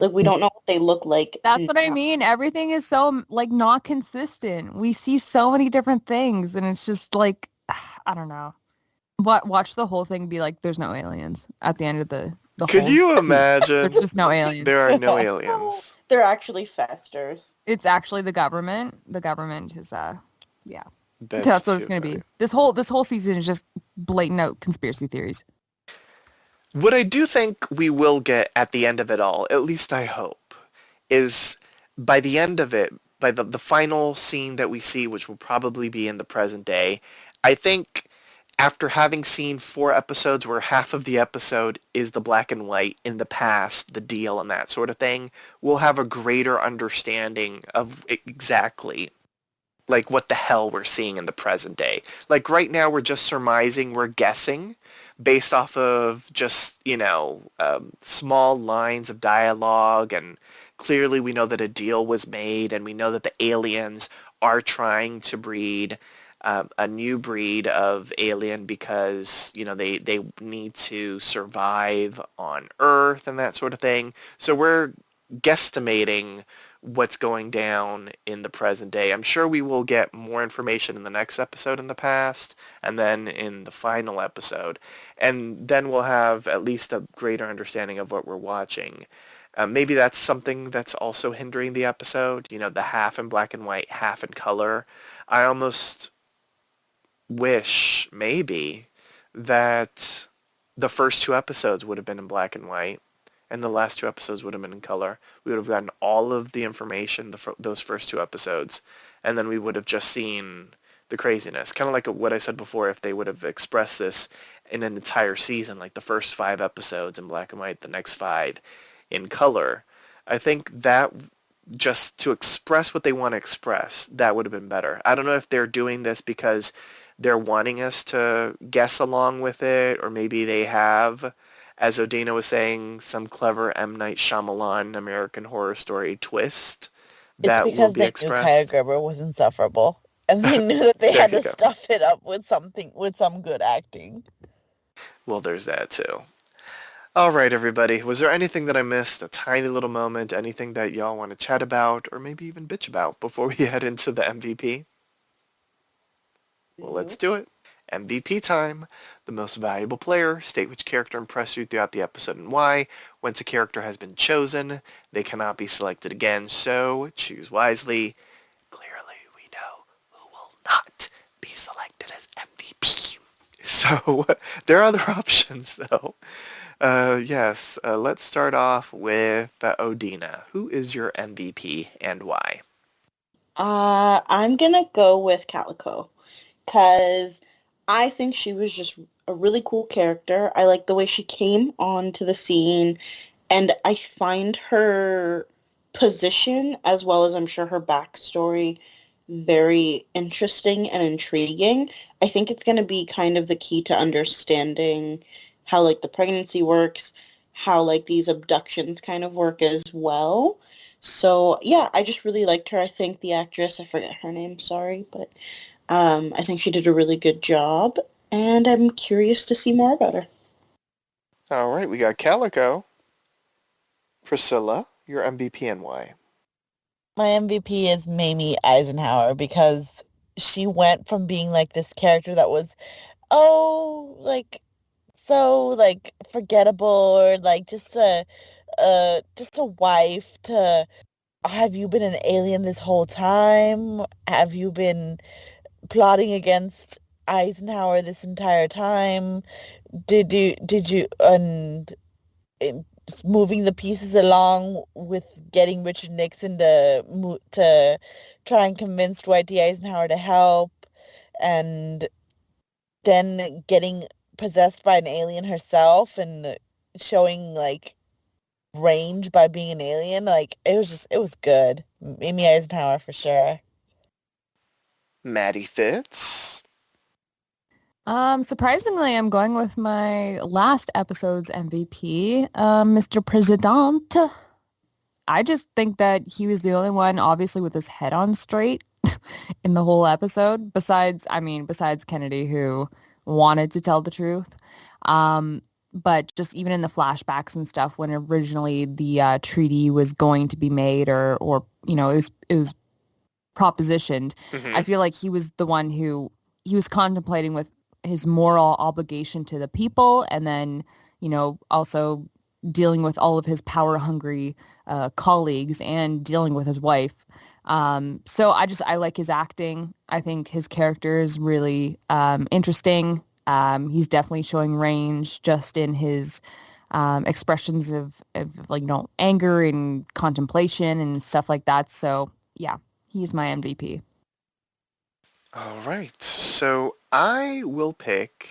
Like, we don't know what they look like That's what I now. mean. Everything is so like not consistent. We see so many different things, and it's just like I don't know. Watch the whole thing be like there's no aliens at the end of the Could whole you season. imagine? There's just no aliens. There are no No, aliens. they're actually festers. It's actually the government. The government is yeah. That's That's what it's too gonna funny. be. This whole season is just blatant out conspiracy theories. What I do think we will get at the end of it all, at least I hope, is by the end of it, by the final scene that we see, which will probably be in the present day, I think after having seen 4 episodes where half of the episode is the black and white in the past, the deal and that sort of thing, we'll have a greater understanding of exactly like what the hell we're seeing in the present day. Like right now we're just surmising, we're guessing based off of just, small lines of dialogue, and clearly we know that a deal was made and we know that the aliens are trying to breed a new breed of alien because, they need to survive on Earth and that sort of thing. So we're guesstimating what's going down in the present day. I'm sure we will get more information in the next episode in the past and then in the final episode. And then we'll have at least a greater understanding of what we're watching. Maybe that's something that's also hindering the episode, the half in black and white, half in color. I almost wish, maybe, that the first 2 episodes would have been in black and white and the last 2 episodes would have been in color. We would have gotten all of the information those first 2 episodes, and then we would have just seen the craziness. Kind of like what I said before, if they would have expressed this in an entire season, like the first 5 episodes in black and white, the next 5 in color. I think that just to express what they want to express, that would have been better. I don't know if they're doing this because they're wanting us to guess along with it, or maybe they have, as Odina was saying, some clever M. Night Shyamalan American Horror Story twist It's that will because be they knew Kaya expressed. Gerber was insufferable, and they knew that they There had you to go. stuff it up with some good acting. Well, there's that too. All right, everybody. Was there anything that I missed? A tiny little moment? Anything that y'all want to chat about, or maybe even bitch about before we head into the MVP? Well, let's Nope. do it. MVP time. The most valuable player. State which character impressed you throughout the episode and why. Once a character has been chosen, they cannot be selected again, so choose wisely. Clearly, we know who will not be selected as MVP. So, there are other options, though. Yes, let's start off with Odina. Who is your MVP and why? I'm gonna go with Calico, because I think she was just a really cool character. I like the way she came onto the scene, and I find her position, as well as I'm sure her backstory, very interesting and intriguing. I think it's going to be kind of the key to understanding how, like, the pregnancy works, how, like, these abductions kind of work as well. So, yeah, I just really liked her. I think the actress, I forget her name, sorry, but I think she did a really good job, and I'm curious to see more about her. All right, we got Calico. Priscilla, your MVP and why? My MVP is Mamie Eisenhower because she went from being like this character that was like so like forgettable or like just a wife to have you been an alien this whole time? Have you been plotting against Eisenhower this entire time? Did you and just moving the pieces along with getting Richard Nixon to try and convince Dwight D. Eisenhower to help, and then getting possessed by an alien herself and showing like range by being an alien. Like it was good. Amy Eisenhower for sure. Maddie Fitz. Surprisingly, I'm going with my last episode's MVP, Mr. President. I just think that he was the only one, obviously, with his head on straight in the whole episode. Besides Kennedy, who wanted to tell the truth. But just even in the flashbacks and stuff, when originally the treaty was going to be made, or it was propositioned, I feel like he was the one who he was contemplating with his moral obligation to the people, and then also dealing with all of his power-hungry colleagues and dealing with his wife. So I like his acting. I think his character is really interesting. He's definitely showing range just in his expressions of like anger and contemplation and stuff like that. So yeah, he's my MVP. All right, so I will pick,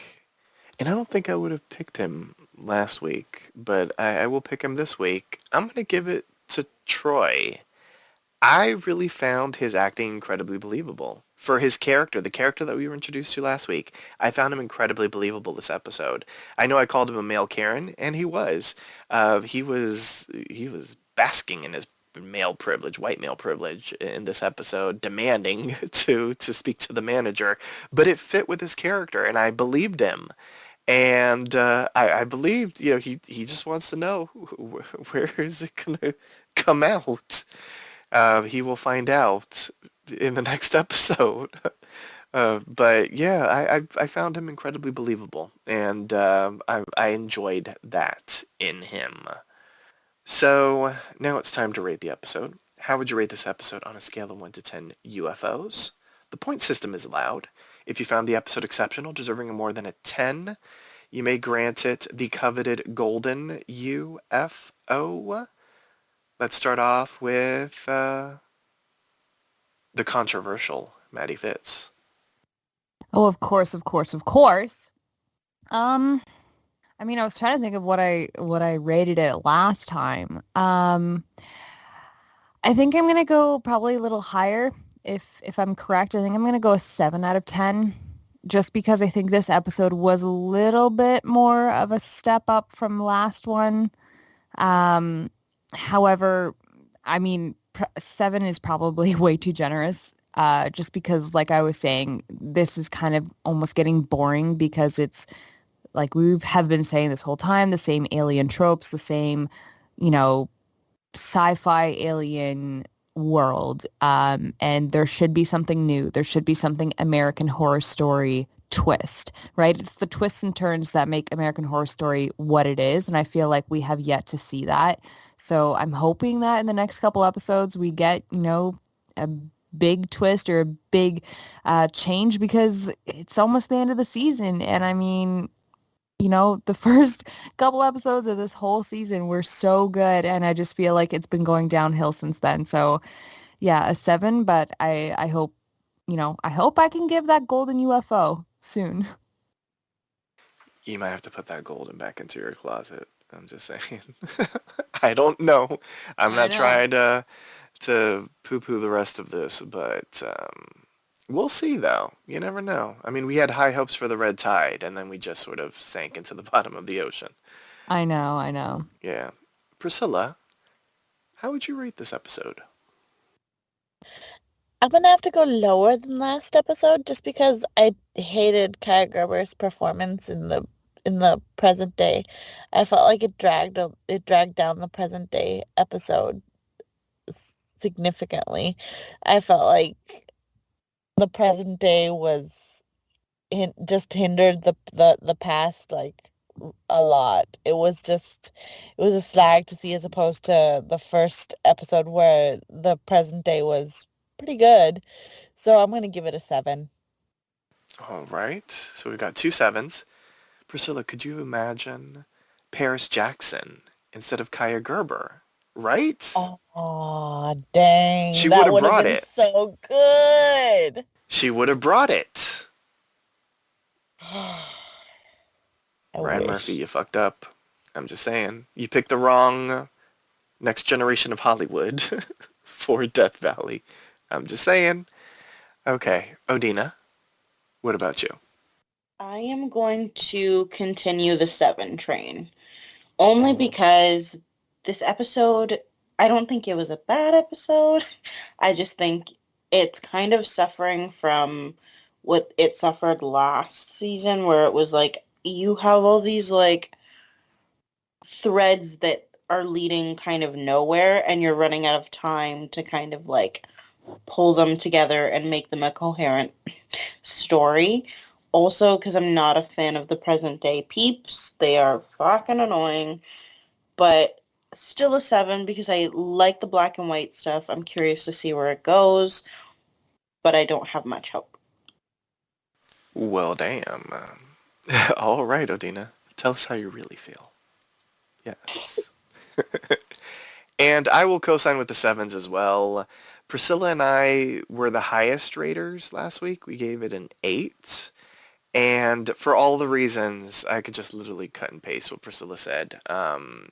and I don't think I would have picked him last week, but I will pick him this week. I'm going to give it to Troy. I really found his acting incredibly believable. For his character, the character that we were introduced to last week, I found him incredibly believable this episode. I know I called him a male Karen, and he was. He was basking in his male privilege, white male privilege in this episode, demanding to speak to the manager, but it fit with his character, and I believed him. And I believed, he just wants to know where is it going to come out. He will find out in the next episode. But yeah, I found him incredibly believable, and I enjoyed that in him. So now it's time to rate the episode. How would you rate this episode on a scale of 1 to 10 UFOs? The point system is allowed. If you found the episode exceptional, deserving of more than a 10, you may grant it the coveted golden UFO. Let's start off with the controversial Maddie Fitz. Oh, of course. I mean, I was trying to think of what I rated it last time. I think I'm gonna go probably a little higher. If I'm correct, I think I'm gonna go a 7 out of 10, just because I think this episode was a little bit more of a step up from the last one. However, I mean, 7 is probably way too generous. Just because, like I was saying, this is kind of almost getting boring because it's like we have been saying this whole time, the same alien tropes, the same, sci-fi alien world. And there should be something new. There should be something American Horror Story twist, right? It's the twists and turns that make American Horror Story what it is. And I feel like we have yet to see that. So I'm hoping that in the next couple episodes we get, a big twist or a big change, because it's almost the end of the season. And I mean, the first couple episodes of this whole season were so good, and I just feel like it's been going downhill since then. So yeah, a 7, but I hope, I hope I can give that golden UFO soon. You might have to put that golden back into your closet. I'm just saying. I don't know. I'm not trying to poo-poo the rest of this, but we'll see, though. You never know. I mean, we had high hopes for the red tide, and then we just sort of sank into the bottom of the ocean. I know. Yeah. Priscilla, how would you rate this episode? I'm gonna have to go lower than last episode just because I hated Kaya Gerber's performance in the present day. I felt like it dragged down the present day episode significantly. I felt like the present day was just hindered the past like a lot. It was a slag to see as opposed to the first episode where the present day was pretty good. So I'm gonna give it a 7. All right. So we've got 2 sevens. Priscilla, could you imagine Paris Jackson instead of Kaya Gerber? Right? Oh, dang. She would That have would have brought been it. so good. She would have brought it. I Ryan wish. Murphy, you fucked up. I'm just saying. You picked the wrong next generation of Hollywood for Death Valley. I'm just saying. Okay, Odina, what about you? I am going to continue the 7 train. Only because this episode, I don't think it was a bad episode. I just think it's kind of suffering from what it suffered last season, where it was like, you have all these like threads that are leading kind of nowhere, and you're running out of time to kind of like pull them together and make them a coherent story. Also, because I'm not a fan of the present day peeps. They are fucking annoying, but still a 7 because I like the black and white stuff. I'm curious to see where it goes, but I don't have much hope. Well, damn. All right, Odina. Tell us how you really feel. Yes. And I will co-sign with the sevens as well. Priscilla and I were the highest raters last week. We gave it an 8. And for all the reasons, I could just literally cut and paste what Priscilla said. The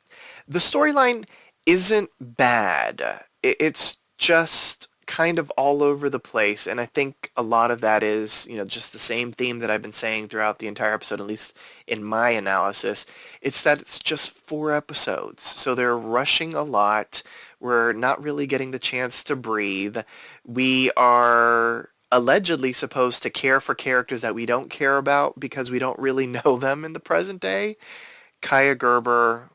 storyline isn't bad. It's just kind of all over the place, and I think a lot of that is, just the same theme that I've been saying throughout the entire episode, at least in my analysis. It's that it's just 4 episodes, so they're rushing a lot. We're not really getting the chance to breathe. We are allegedly supposed to care for characters that we don't care about because we don't really know them in the present day. Kaya Gerber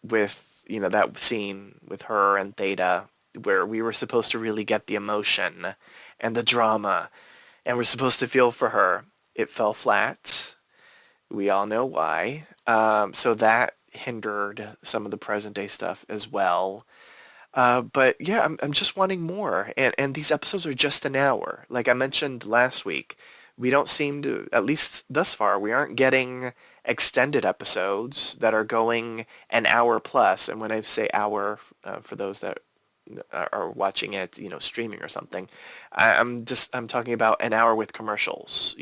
with, that scene with her and Theta where we were supposed to really get the emotion and the drama and we're supposed to feel for her. It fell flat. We all know why. So that hindered some of the present day stuff as well. But yeah, I'm just wanting more. And these episodes are just an hour. Like I mentioned last week, we don't seem to, at least thus far, we aren't getting extended episodes that are going an hour plus. And when I say hour, for those that are watching it, streaming or something, I'm talking about an hour with commercials.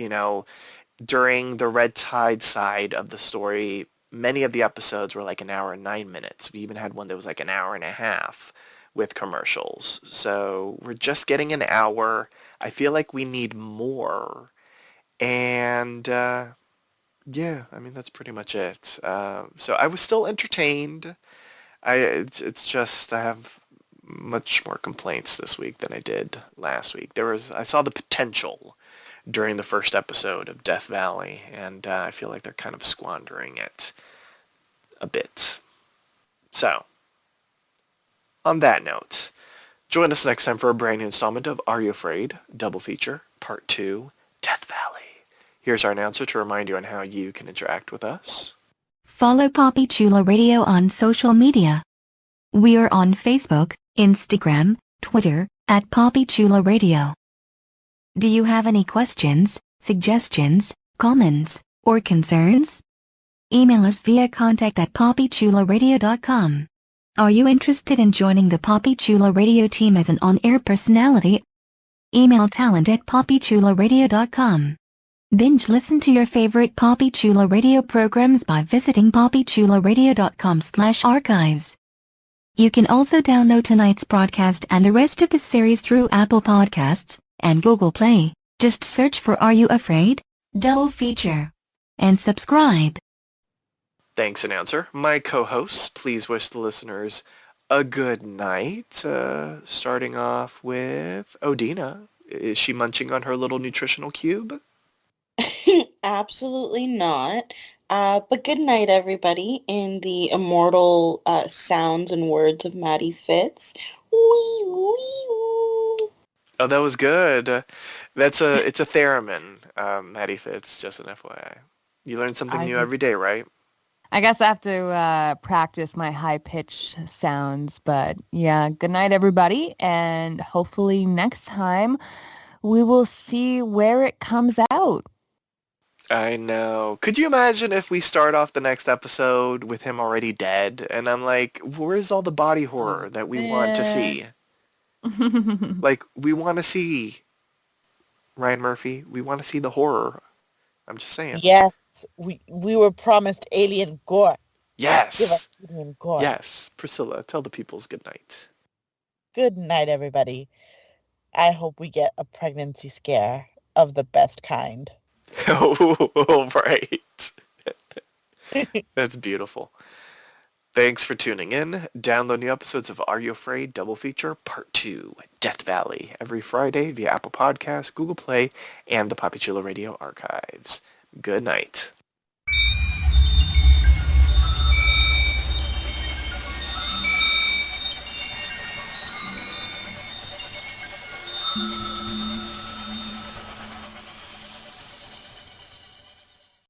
During the Red Tide side of the story, many of the episodes were like an hour and 9 minutes. We even had one that was like an hour and a half with commercials. So we're just getting an hour. I feel like we need more. And yeah, I mean, that's pretty much it. So I was still entertained. It's just I have much more complaints this week than I did last week. I saw the potential during the first episode of Death Valley, and I feel like they're kind of squandering it a bit. So, on that note, join us next time for a brand new installment of Are You Afraid? Double Feature, Part 2, Death Valley. Here's our announcer to remind you on how you can interact with us. Follow Poppy Chula Radio on social media. We are on Facebook, Instagram, Twitter, at Poppy Chula Radio. Do you have any questions, suggestions, comments, or concerns? Email us via contact@poppychularadio.com. Are you interested in joining the Poppy Chula Radio team as an on-air personality? Email talent@poppychularadio.com. Binge listen to your favorite Poppy Chula Radio programs by visiting poppychularadio.com/archives. You can also download tonight's broadcast and the rest of the series through Apple Podcasts and Google Play. Just search for Are You Afraid? Double Feature. And subscribe. Thanks, announcer. My co-hosts, please wish the listeners a good night. Starting off with Odina. Is she munching on her little nutritional cube? Absolutely not. But good night, everybody, in the immortal sounds and words of Maddie Fitz. Wee, wee, woo. Oh, that was good. It's a theremin, Hattie Fitz, just an FYI. You learn something new every day, right? I guess I have to practice my high pitch sounds, but yeah, good night everybody, and hopefully next time we will see where it comes out. I know. Could you imagine if we start off the next episode with him already dead? And I'm like, where's all the body horror that we want to see? Like, we want to see Ryan Murphy. We want to see the horror. I'm just saying. Yes, we were promised alien gore. Give us Yes. alien gore. Yes. Priscilla, tell the peoples good night. Good night, everybody. I hope we get a pregnancy scare of the best kind. Oh, right. That's beautiful. Thanks for tuning in. Download new episodes of Are You Afraid? Double Feature Part 2, Death Valley, every Friday via Apple Podcasts, Google Play, and the Papi Chulo Radio archives. Good night.